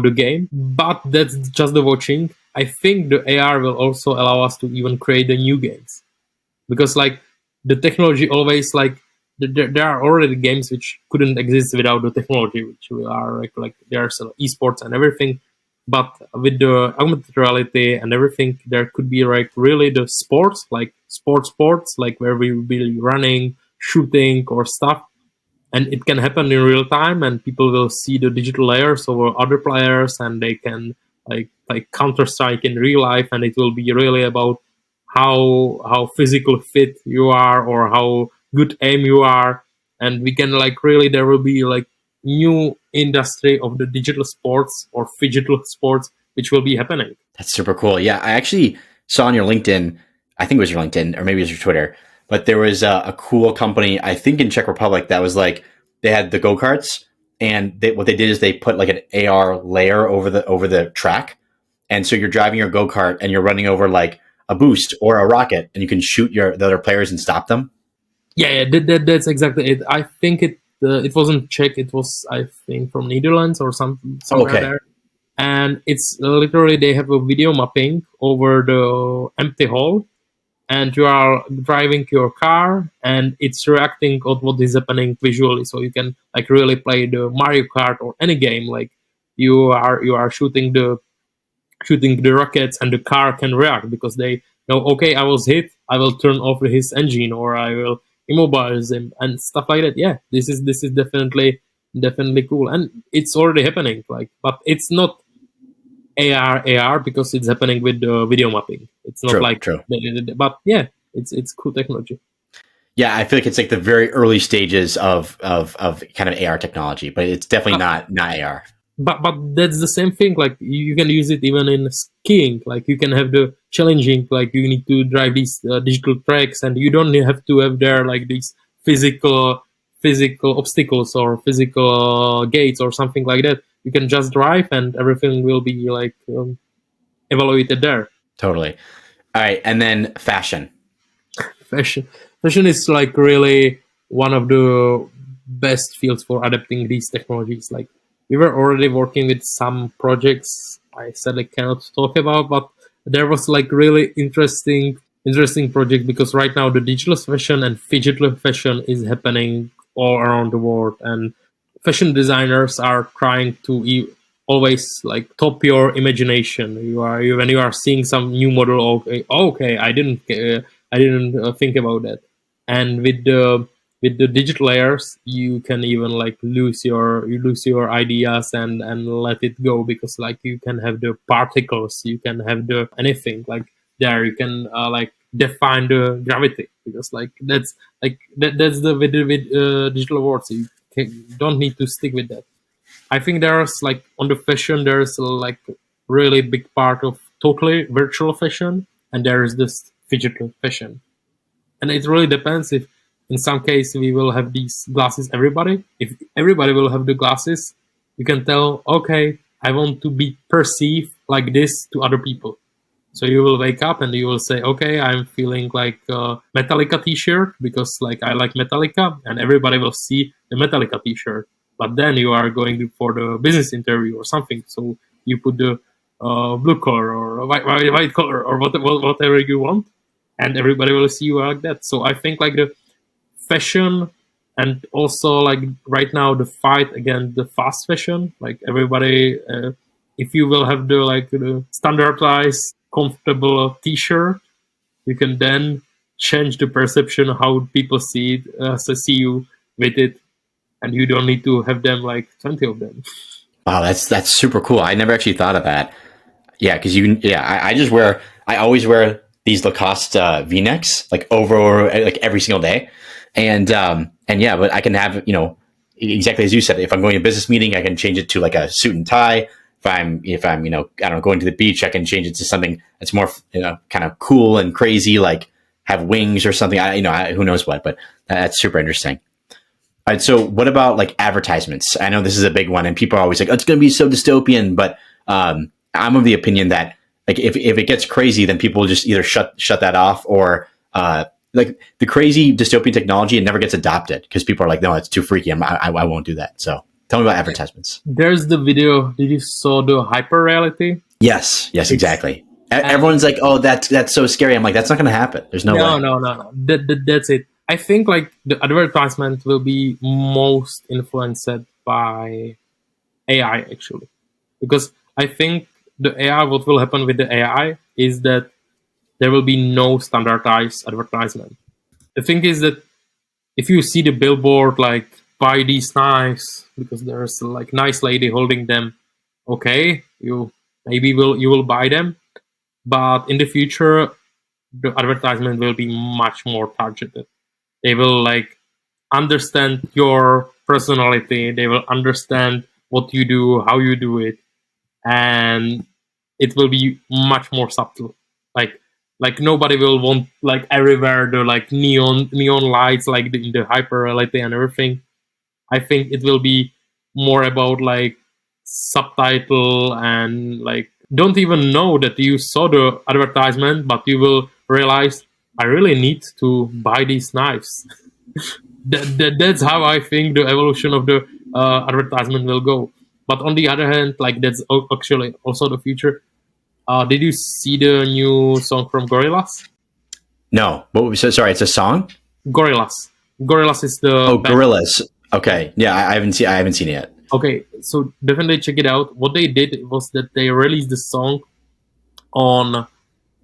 the game. But that's just the watching. I think the AR will also allow us to even create the new games, because like the technology always like there are already games which couldn't exist without the technology, which are like there's esports and everything. But with the augmented reality and everything, there could be like really the sports, like sports, like where we will be running, shooting or stuff, and it can happen in real time, and people will see the digital layers over other players, and they can like Counter-Strike in real life, and it will be really about how physical fit you are, or how good aim you are. And we can like really, there will be like new industry of the digital sports or phygital sports which will be happening. That's super cool. Yeah, I actually saw on your LinkedIn, I think it was your LinkedIn or maybe it was your Twitter, but there was a cool company, I think in Czech Republic, that was like, they had the go-karts, and what they did is they put like an AR layer over the track. And so you're driving your go-kart and you're running over like a boost or a rocket, and you can shoot the other players and stop them. Yeah, that's exactly it. I think it wasn't Czech, it was, I think, from Netherlands or somewhere Okay. there. And it's literally, they have a video mapping over the empty hall, and you are driving your car, and it's reacting on what is happening visually. So you can like really play the Mario Kart or any game. Like you are shooting the rockets, and the car can react because they know, okay, I was hit, I will turn off his engine, or I will immobilize him and stuff like that. Yeah, this is definitely cool, and it's already happening. Like, but it's not AR because it's happening with the video mapping. It's not like, True. but yeah, it's cool technology. Yeah, I feel like it's like the very early stages of kind of AR technology, but it's definitely not AR. but that's the same thing. Like you can use it even in skiing. Like you can have the challenging. Like you need to drive these digital tracks, and you don't have to have there like these physical obstacles or physical gates or something like that. You can just drive, and everything will be like evaluated there. Totally. All right, and then fashion. Fashion, fashion is like really one of the best fields for adapting these technologies. Like we were already working with some projects I said I cannot talk about, but there was like really interesting project, because right now the digital fashion and phygital fashion is happening all around the world, and fashion designers are trying to always like top your imagination. When you are seeing some new model, okay, I didn't think about that. And with the digital layers, you can even like lose your ideas and let it go, because like you can have the particles, you can have the anything like there, you can like define the gravity, because like that's the with digital world, so don't need to stick with that. I think there's like on the fashion, there's like really big part of totally virtual fashion, and there is this digital fashion. And it really depends if in some case we will have these glasses everybody. If everybody will have the glasses, you can tell, okay, I want to be perceived like this to other people. So you will wake up and you will say, okay, I'm feeling like a Metallica t-shirt because like I like Metallica, and everybody will see the Metallica t-shirt. But then you are going for the business interview or something. So you put the blue color or white color or whatever you want, and everybody will see you like that. So I think like the fashion, and also like right now the fight against the fast fashion, like everybody, if you will have the standardized comfortable t-shirt, you can then change the perception how people see it, see you with it, and you don't need to have them like 20 of them. Wow, that's super cool. I never actually thought of that. Yeah, because I always wear these Lacoste V-necks like over like every single day, and yeah, but I can have, exactly as you said. If I'm going to a business meeting, I can change it to like a suit and tie. If I'm I don't know, going to the beach, I can change it to something that's more kind of cool and crazy, like have wings or something. Who knows what, but that's super interesting. All right, so what about like advertisements? I know this is a big one, and people are always like, "Oh, it's going to be so dystopian," but I'm of the opinion that like if it gets crazy, then people will just either shut that off, or like the crazy dystopian technology, it never gets adopted because people are like, no, it's too freaky. I won't do that. So tell me about advertisements. There's the video. Did you saw the hyper reality? Yes, exactly. Everyone's like, oh, that's so scary. I'm like, that's not going to happen. There's no way. No. That's it. I think like the advertisement will be most influenced by AI actually, because I think the AI, what will happen with the AI is that there will be no standardized advertisement. The thing is that if you see the billboard like buy these knives because there's like nice lady holding them, okay, you will buy them, but in the future the advertisement will be much more targeted. They will like understand your personality, they will understand what you do, how you do it, and it will be much more subtle. Like nobody will want like everywhere the like neon lights like in the hyper reality and everything. I think it will be more about like subtitle, and like don't even know that you saw the advertisement, but you will realize I really need to buy these knives. That's how I think the evolution of the advertisement will go. But on the other hand, like that's actually also the future. Did you see the new song from Gorillaz? No, sorry, it's a song. Gorillaz. Gorillaz is the Oh, band. Gorillas. Okay, yeah, I haven't seen it yet. Okay, so definitely check it out. What they did was that they released the song on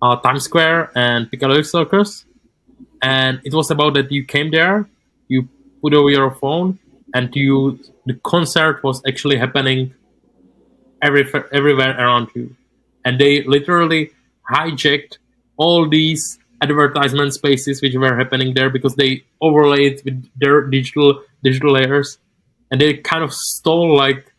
Times Square and Piccadilly Circus, and it was about that you came there, you put over your phone, and the concert was actually happening everywhere around you, and they literally hijacked all these advertisement spaces which were happening there because they overlaid with their digital layers, and they kind of stole like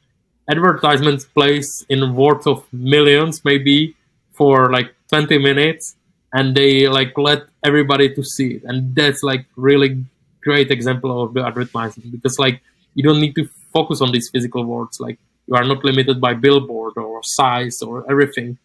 advertisements placed in worth of millions, maybe for like 20 minutes, and they like let everybody to see it. And that's like really great example of the advertising, because like you don't need to focus on these physical words. Like you are not limited by billboard or size or everything.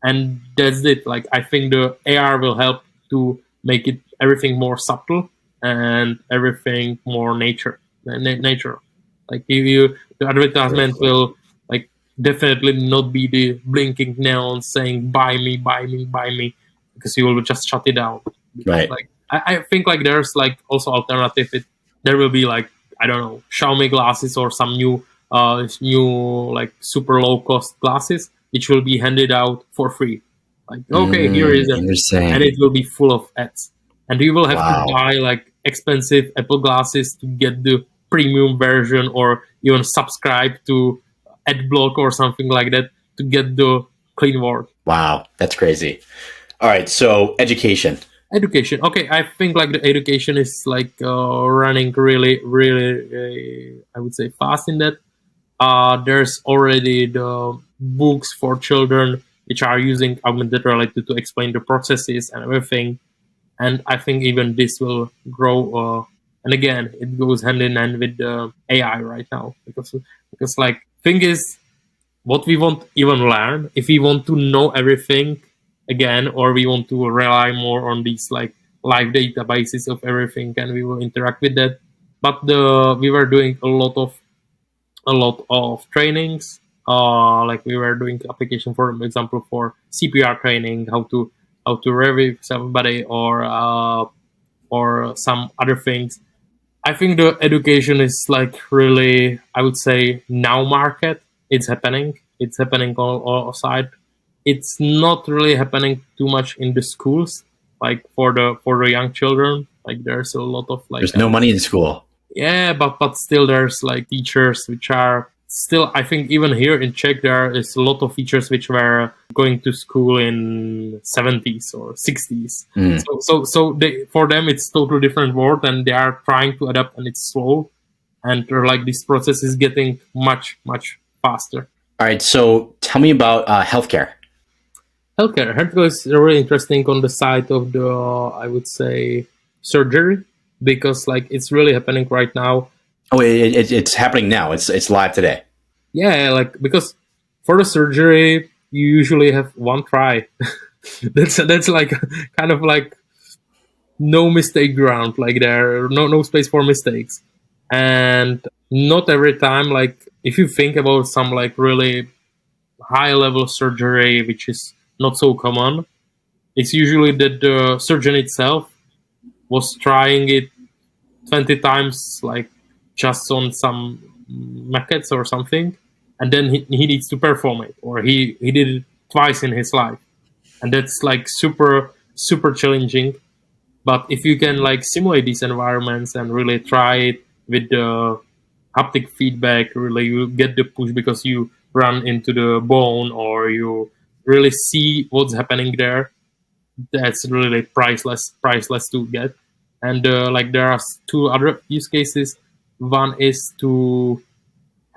And that's it. Like I think the AR will help to make it everything more subtle and everything more natural. Like the advertisement will like definitely not be the blinking neon saying buy me, buy me, buy me, because you will just shut it down. Because Right. like I think like there's like also alternative. There will be like, I don't know, Xiaomi glasses or some new like super low cost glasses which will be handed out for free. Like, okay, here is it, and Interesting. it will be full of ads, and you will have to Wow. buy like expensive Apple glasses to get the premium version, or even subscribe to AdBlock or something like that to get the clean word. Wow. That's crazy. All right. So education. Education. Okay, I think like the education is like running really, I would say fast in that. There's already the books for children which are using augmented reality to explain the processes and everything. And I think even this will grow. And again, it goes hand in hand with the AI right now, because like thing is, what we want even learn, if we want to know everything again, or we want to rely more on these like live databases of everything, and we will interact with that. But the we were doing a lot of trainings. Like we were doing application, for example, for CPR training, how to revive somebody, or some other things. I think the education is like really, I would say, now market. It's happening. It's happening all side. It's not really happening too much in the schools, like for the young children. Like there's a lot of like, There's no money in school. yeah, but still there's like teachers which are still, I think even here in Czech there is a lot of teachers which were going to school in 70s or 60s. Mm. So they, for them it's totally different world, and they are trying to adapt, and it's slow, and they're like this process is getting much faster. All right. So tell me about healthcare. Healthcare is really interesting on the side of the, I would say, surgery, because like it's really happening right now. Oh, it's happening now. It's live today. Yeah, like because for the surgery you usually have one try. That's like kind of like no mistake ground. Like there no space for mistakes, and not every time. Like if you think about some like really high level surgery, which is not so common, it's usually that the surgeon itself was trying it 20 times, like just on some maquettes or something, and then he needs to perform it, or he did it twice in his life, and that's like super challenging. But if you can like simulate these environments and really try it with the haptic feedback, really you get the push because you run into the bone, or you really see what's happening there. That's really priceless to get. And like there are two other use cases. One is to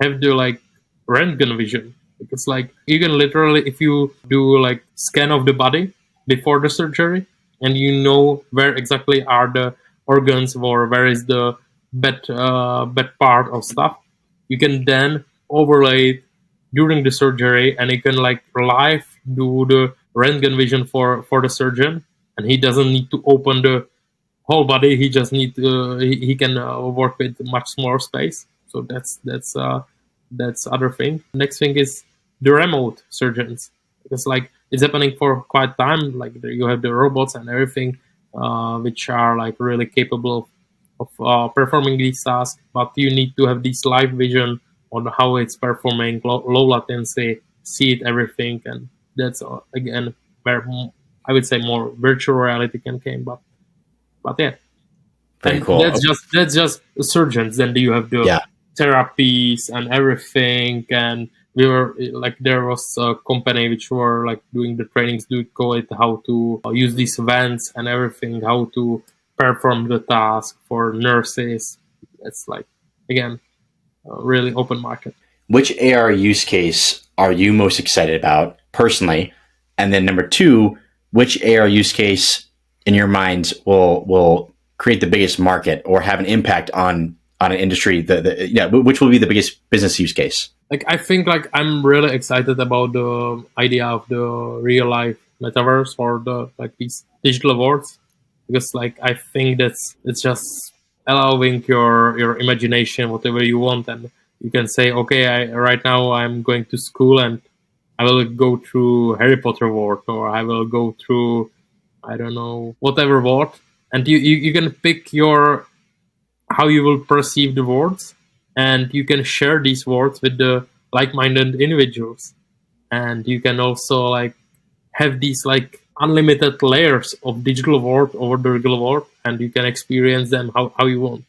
have the like röntgen vision, because like you can literally, if you do like scan of the body before the surgery, and you know where exactly are the organs, or where is the bad part of stuff, you can then overlay it during the surgery, and you can like live do the röntgen vision for the surgeon, and he doesn't need to open the whole body. He just need he can work with much smaller space. So that's other thing. Next thing is the remote surgeons, because like it's happening for quite time. Like you have the robots and everything, which are like really capable of performing these tasks, but you need to have this live vision on how it's performing, low latency, see it everything, and that's again where I would say more virtual reality can came. But yeah, Very and cool. that's just surgeons. Then you have the Yeah. therapies and everything, and we were like there was a company which were like doing the trainings, do call it how to use these vents and everything, how to perform the task for nurses. It's like again a really open market. which AR use case are you most excited about personally? And then number two, which AR use case in your mind will create the biggest market or have an impact on an industry? Which will be the biggest business use case? Like, I think like I'm really excited about the idea of the real life metaverse or the like these digital worlds, because like I think it's just allowing your imagination whatever you want, and you can say, okay, right now I'm going to school and I will go through Harry Potter world, or I will go through, I don't know, whatever world, and you can pick your how you will perceive the words, and you can share these words with the like-minded individuals, and you can also like have these like unlimited layers of digital world over the real world, and you can experience them how you want.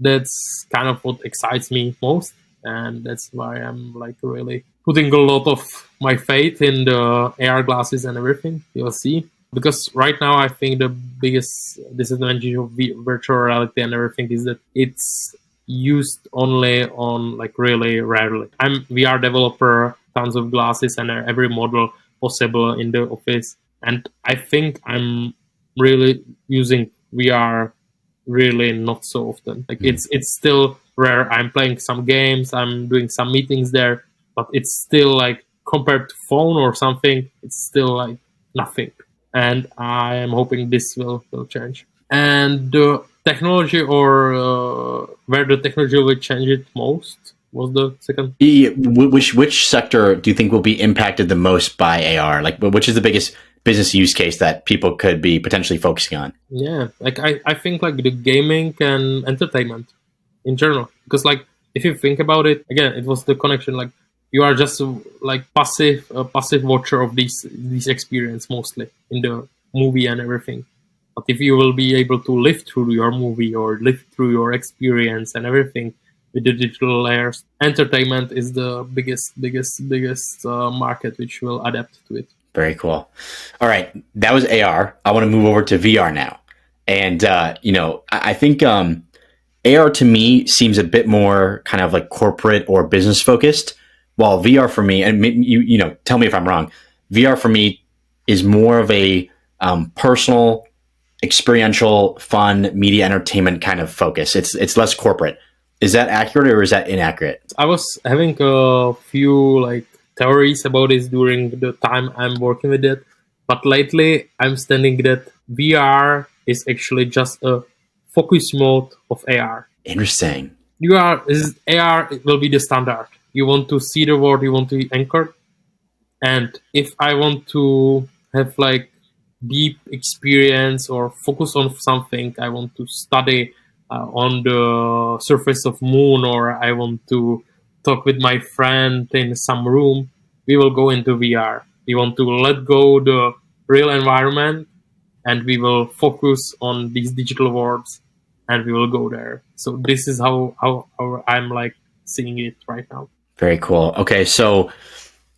That's kind of what excites me most, and that's why I'm like really putting a lot of my faith in the AR glasses and everything. You'll see, because right now I think the biggest disadvantage of virtual reality and everything is that it's used only on like really rarely. I'm VR developer, tons of glasses and every model possible in the office, and I think I'm really using VR really not so often. Like it's still rare. I'm playing some games, I'm doing some meetings there, but it's still like compared to phone or something, it's still like nothing. And I am hoping this will change. And the technology, or where the technology will change it most, was the second. Which sector do you think will be impacted the most by AR? Like, which is the biggest business use case that people could be potentially focusing on? Yeah, like I think like the gaming and entertainment in general, because like if you think about it, again, it was the connection. Like you are just like a passive watcher of these experience mostly in the movie and everything. But if you will be able to live through your movie or live through your experience and everything with the digital layers, entertainment is the biggest market which will adapt to it. Very cool. All right, that was AR. I want to move over to VR now, and I think AR to me seems a bit more kind of like corporate or business focused, while VR for me, and you tell me if I'm wrong, VR for me is more of a personal, experiential, fun, media entertainment kind of focus. It's less corporate. Is that accurate or is that inaccurate? I was having a few like theories about this during the time I'm working with it, but lately I'm standing that VR is actually just a focus mode of AR. Interesting. AR will be the standard. You want to see the world, you want to be anchored, and if I want to have like deep experience or focus on something, I want to study on the surface of moon, or I want to talk with my friend in some room, we will go into VR. We want to let go the real environment, and we will focus on these digital worlds, and we will go there. So this is how I'm like seeing it right now. Very cool. Okay, so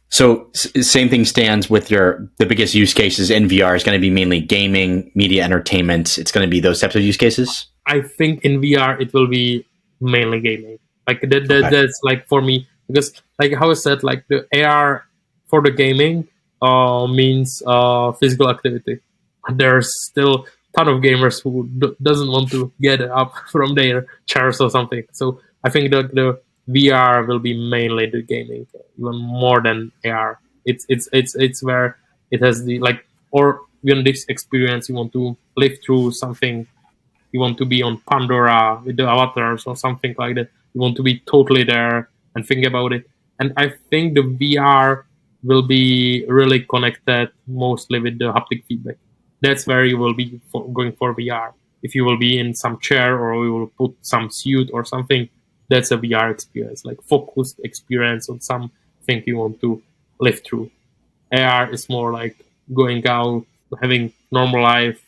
same thing stands with the biggest use cases in VR is going to be mainly gaming, media entertainment. It's going to be those types of use cases. I think in VR it will be mainly gaming. Like that's like for me, because like how I said, like the AR for the gaming means physical activity. There's still a ton of gamers who doesn't want to get up from their chairs or something. So I think that the VR will be mainly the gaming, even more than AR. It's where it has the like, or when this experience you want to live through something, you want to be on Pandora with the avatars or something like that. You want to be totally there and think about it. And I think the VR will be really connected mostly with the haptic feedback. That's where you will be going for VR. If you will be in some chair or we will put some suit or something, that's a VR experience, like focused experience on something you want to live through. AR is more like going out, having normal life,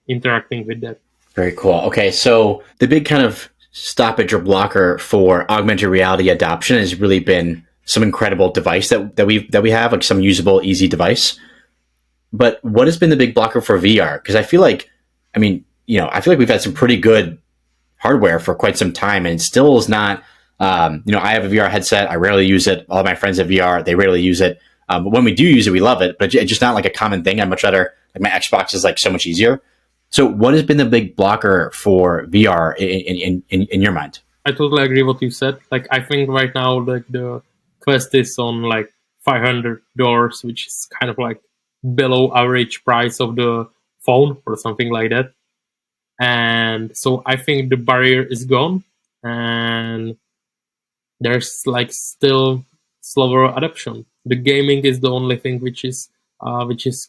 interacting with that. Very cool. Okay, so the big kind of stoppage or blocker for augmented reality adoption has really been some incredible device that we have, like some usable, easy device. But what has been the big blocker for VR? Because I feel like we've had some pretty good hardware for quite some time, and it still is not I have a VR headset. I rarely use it. All of my friends have VR. They rarely use it. But when we do use it, we love it. But it's just not like a common thing. I'd much rather, like, my Xbox is like so much easier. So what has been the big blocker for VR in your mind? I totally agree what you said. Like, I think right now, like, the Quest is on like $500, which is kind of like below average price of the phone or something like that. And so I think the barrier is gone, and there's like still slower adoption. The gaming is the only thing which is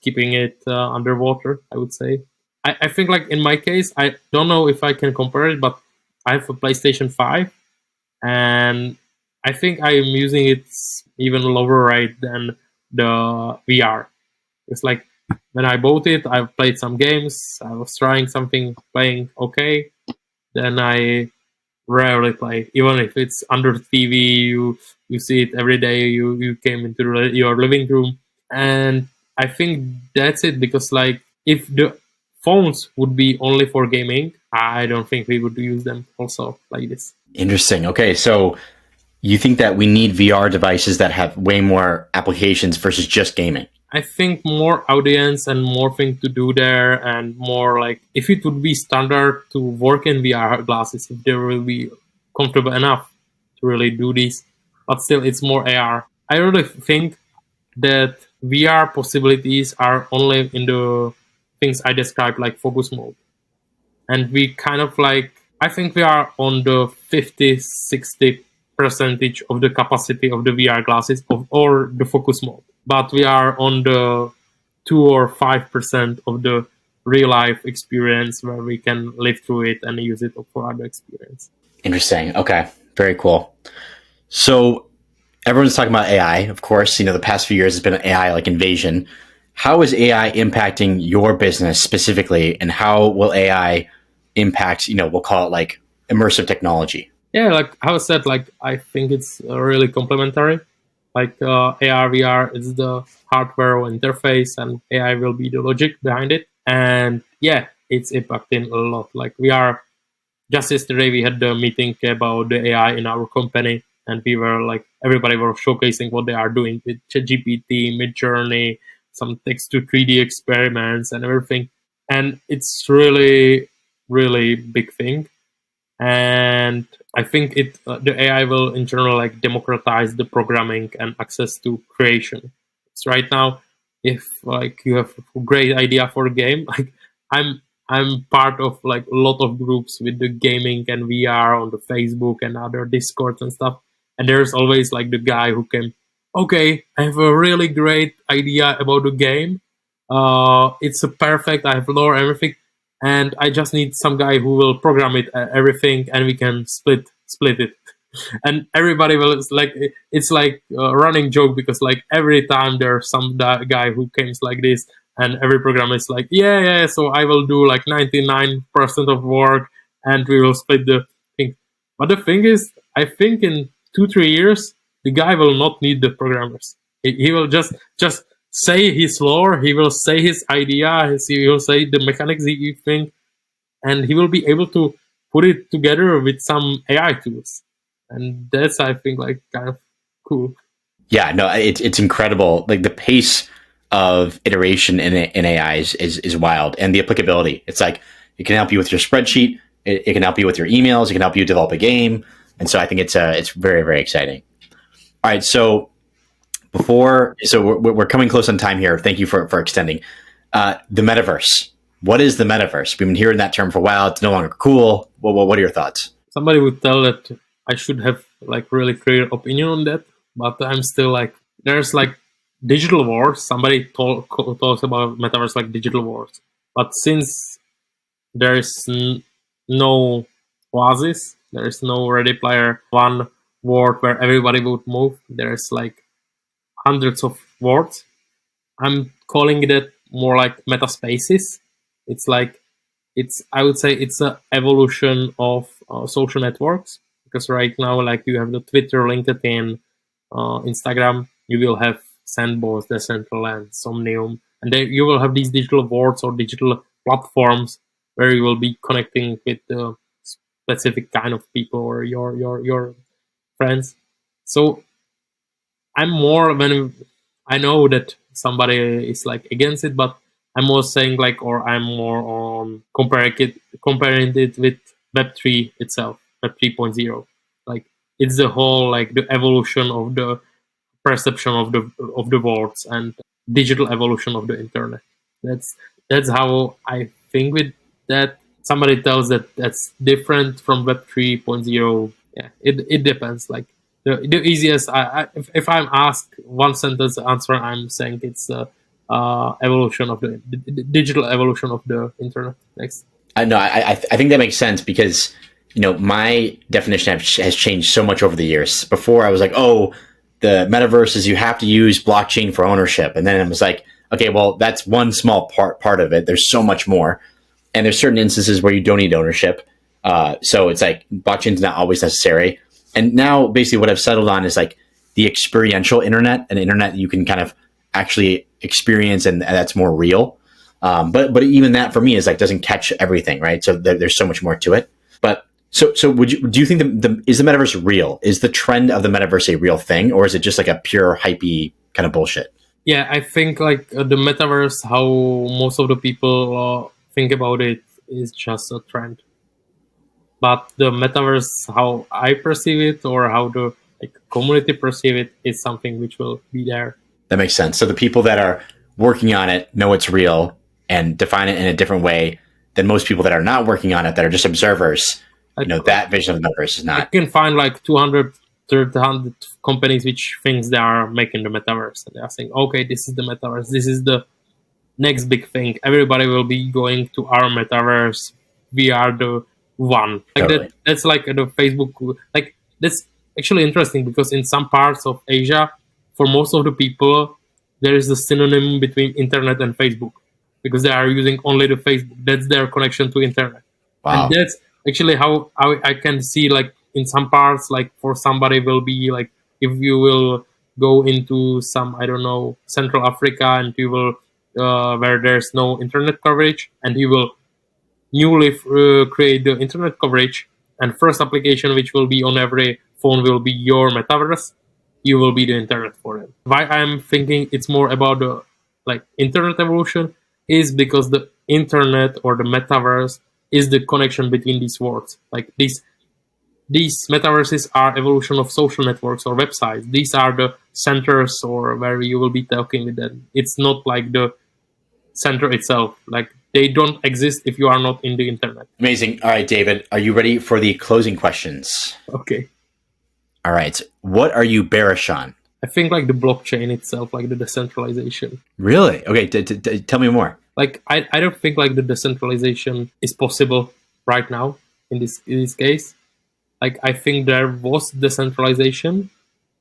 keeping it underwater, I would say. I think, like, in my case, I don't know if I can compare it, but I have a PlayStation 5, and I think I am using it even lower rate than the VR. It's like when I bought it, I played some games, I was trying something, playing okay, then I rarely play. Even if it's under the TV, you see it every day. You came into your living room, and I think that's it. Because, like, if the phones would be only for gaming, I don't think we would use them also like this. Interesting. Okay, so you think that we need VR devices that have way more applications versus just gaming? I think more audience and more thing to do there, and more like if it would be standard to work in VR glasses, if they will be comfortable enough to really do this. But still, it's more AR. I really think that VR possibilities are only in the things I described, like focus mode. And we kind of like, I think we are on the 50-60 percentage of the capacity of the VR glasses or the focus mode, but we are on the 2 or 5% of the real life experience where we can live through it and use it for other experience. Interesting. Okay, very cool. So everyone's talking about AI, of course. The past few years has been an AI like invasion. How is AI impacting your business specifically, and how will AI impact, we'll call it like immersive technology? Yeah, like how I said, like I think it's really complementary. Like AR, VR is the hardware or interface, and AI will be the logic behind it. And yeah, it's impacting a lot. Like we are just yesterday, we had the meeting about the AI in our company, and we were like everybody were showcasing what they are doing with ChatGPT, Midjourney, some text to 3D experiments, and everything. And it's really, really big thing. And I think the AI will in general like democratize the programming and access to creation. So right now, if like you have a great idea for a game, like I'm I'm part of like a lot of groups with the gaming and VR on the Facebook and other Discords and stuff. And there's always like the guy who can, okay, I have a really great idea about the game. It's a perfect. I have lore, everything, and I just need some guy who will program it, everything, and we can split it. And everybody will like it's like a running joke, because like every time there's some guy who comes like this, and every programmer is like, yeah, so I will do like 99% of work, and we will split the thing. But the thing is, I think in 2-3 years the guy will not need the programmers. He will just say his lore, he will say his idea, he will say the mechanics he think, and he will be able to put it together with some AI tools. And that's, I think, like kind of cool. Yeah, no, it's incredible. Like the pace of iteration in AI is wild, and the applicability. It's like it can help you with your spreadsheet. It can help you with your emails. It can help you develop a game. And so I think it's very, very exciting. All right, so we're coming close on time here. Thank you for extending. The metaverse. What is the metaverse? We've been hearing that term for a while. It's no longer cool. What are your thoughts? Somebody would tell that I should have like really clear opinion on that, but I'm still like, there's like digital wars. Somebody talks about metaverse like digital wars, but since there is no oasis, there is no Ready Player One world where everybody would move. There's like hundreds of words. I'm calling it more like meta spaces. It's like I would say it's an evolution of social networks, because right now like you have the Twitter, LinkedIn, Instagram. You will have Sandbox, Decentraland, Somnium, and then you will have these digital boards or digital platforms where you will be connecting with the specific kind of people or your friends. So I'm more when I know that somebody is like against it, but I'm more saying like, or I'm more on comparing it with Web3 itself, Web 3.0. Like it's the whole like the evolution of the perception of the worlds and digital evolution of the internet. That's that's how I think with that. Somebody tells that that's different from Web 3.0. Yeah, it depends. Like the easiest, if I'm asked one sentence answer, I'm saying it's the evolution of the digital evolution of the internet. Next. I know. I think that makes sense because my definition has changed so much over the years. Before I was like, oh, the metaverse is you have to use blockchain for ownership, and then it was like, okay, well that's one small part of it. There's so much more, and there's certain instances where you don't need ownership. So it's like blockchain's not always necessary. And now basically what I've settled on is like the experiential internet, an internet you can kind of actually experience and that's more real. But even that for me is like doesn't catch everything, right? So there's so much more to it. But so do you think is the metaverse real? Is the trend of the metaverse a real thing, or is it just like a pure hypey kind of bullshit? Yeah, I think like the metaverse, how most of the people think about it, is just a trend. But the metaverse, how I perceive it or how the like community perceive it, is something which will be there. That makes sense. So the people that are working on it know it's real and define it in a different way than most people that are not working on it, that are just observers. That vision of the metaverse is I not. can find like 200, 300 companies which thinks they are making the metaverse. And they are saying, okay, this is the metaverse. This is the next big thing. Everybody will be going to our metaverse. We are the one. Like Totally. that's like the Facebook. Like that's actually interesting because in some parts of Asia, for most of the people, there is a synonym between internet and Facebook because they are using only the Facebook. That's their connection to internet. And Wow. that's actually how I can see like in some parts, like for somebody will be like, if you will go into some, I don't know, Central Africa, and you will where there's no internet coverage, and you will newly create the internet coverage, and first application which will be on every phone will be your metaverse. You will be the internet for them. Why I'm thinking it's more about the like internet evolution is because the internet or the metaverse is the connection between these worlds. Like these metaverses are evolution of social networks or websites. These are the centers or where you will be talking with them. It's not like the center itself. Like they don't exist if you are not in the internet. Amazing. All right, David, are you ready for the closing questions? Okay. All right. What are you bearish on? I think like the blockchain itself, like the decentralization. Really? Okay. Tell me more. Like I don't think like the decentralization is possible right now in this case. Like I think there was decentralization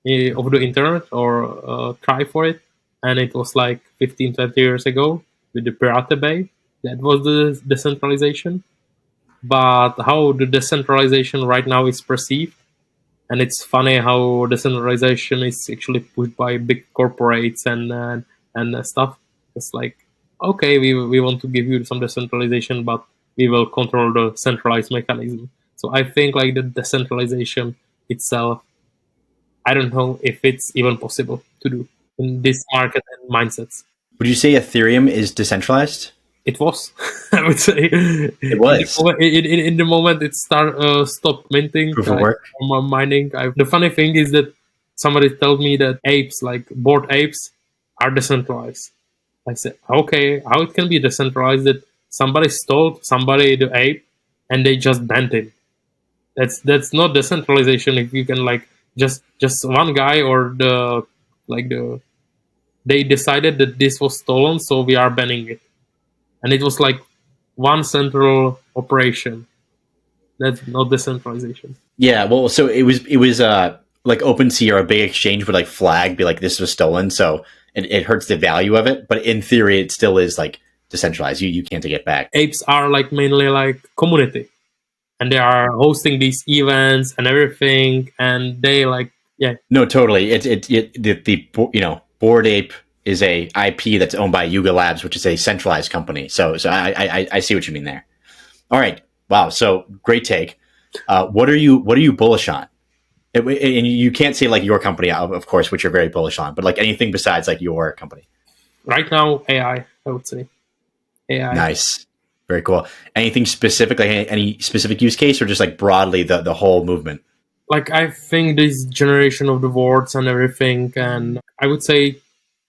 of the internet or try for it, and it was like 15, 20 years ago with the Pirate Bay. That was the decentralization. But how the decentralization right now is perceived, and it's funny how decentralization is actually pushed by big corporates and stuff. It's like, okay, we want to give you some decentralization, but we will control the centralized mechanism. So I think like the decentralization itself, I don't know if it's even possible to do in this market and mindsets. Would you say Ethereum is decentralized? It was, I would say, It was. in the moment it stopped minting, Proof of work. mining. The funny thing is that somebody told me that apes, like bored apes, are decentralized. I said, okay, how it can be decentralized that somebody stole somebody the ape and they just banned him? That's not decentralization. If you can like just one guy or the they decided that this was stolen, so we are banning it, and it was like one central operation. That's not decentralization. Yeah. Well, so it was like OpenSea or a big exchange would like flag, be like, this was stolen. So it hurts the value of it. But in theory, it still is like decentralized. You can't take it back. Apes are like mainly like community, and they are hosting these events and everything, and they like, yeah. No, totally. The Bored Ape is a IP that's owned by Yuga Labs, which is a centralized company. So I see what you mean there. All right. Wow. So great take. What are you bullish on? And you can't say like your company, of course, which you're very bullish on, but like anything besides like your company. Right now, AI, I would say. AI. Nice. Very cool. Anything specific, like any specific use case, or just like broadly the whole movement? Like, I think this generation of the words and everything, and I would say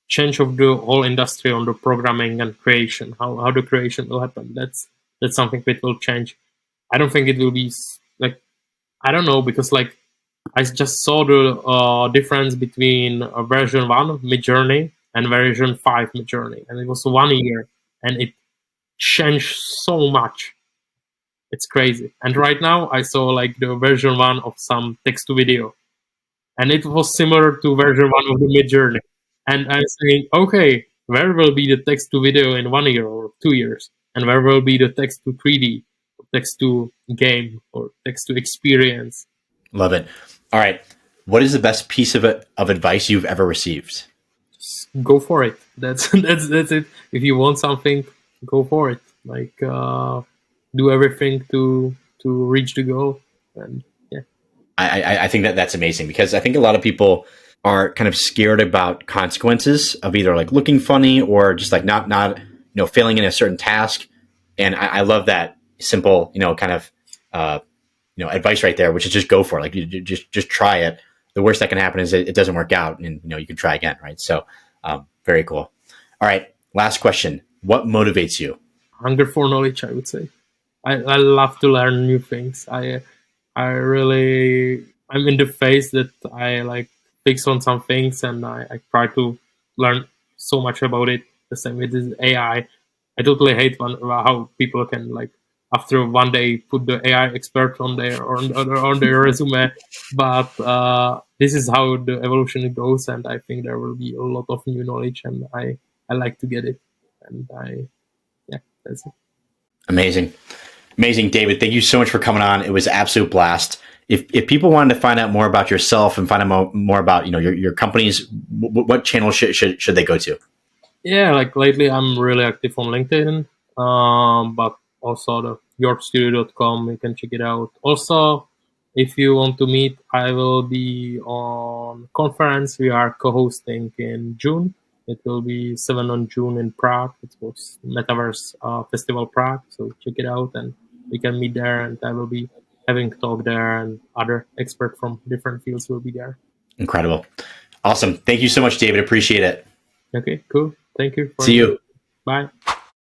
change of the whole industry on the programming and creation, how the creation will happen. That's something that will change. I don't think it will be like, I don't know, because like I just saw the difference between version 1 of Midjourney and version 5 Midjourney, and it was 1 year, and it changed so much. It's crazy. And right now I saw like the version 1 of some text to video, and it was similar to version 1 of the Midjourney. And I'm saying, okay, where will be the text to video in 1 year or 2 years? And where will be the text to 3D, text to game, or text to experience? Love it. All right. What is the best piece of advice you've ever received? Just go for it. That's that's it. If you want something, go for it. Like do everything to reach the goal. And yeah, I think that's amazing, because I think a lot of people are kind of scared about consequences of either like looking funny or just like not failing in a certain task. And I love that simple kind of advice right there, which is just go for it. Like you just try it. The worst that can happen is it doesn't work out, and you can try again, right? So very cool. All right, last question. What motivates you? hunger for knowledge, I would say. I love to learn new things. I'm in the phase that I like fix on some things, and I try to learn so much about it. The same with this AI. I totally hate how people can like after one day put the AI expert on their resume, but this is how the evolution goes, and I think there will be a lot of new knowledge, and I like to get it, and yeah, that's it. Amazing. Amazing, David. Thank you so much for coming on. It was an absolute blast. If people wanted to find out more about yourself and find out more about your companies, what channel should they go to? Yeah, like lately I'm really active on LinkedIn, but also the yorkstudio.com, you can check it out. Also, if you want to meet, I will be on conference we are co-hosting in June. It will be 7 on June in Prague. It was Metaverse Festival Prague, so check it out and we can meet there, and I will be having talk there, and other experts from different fields will be there. Incredible. Awesome. Thank you so much, David. Appreciate it. Okay, cool. Thank you. See you. Bye.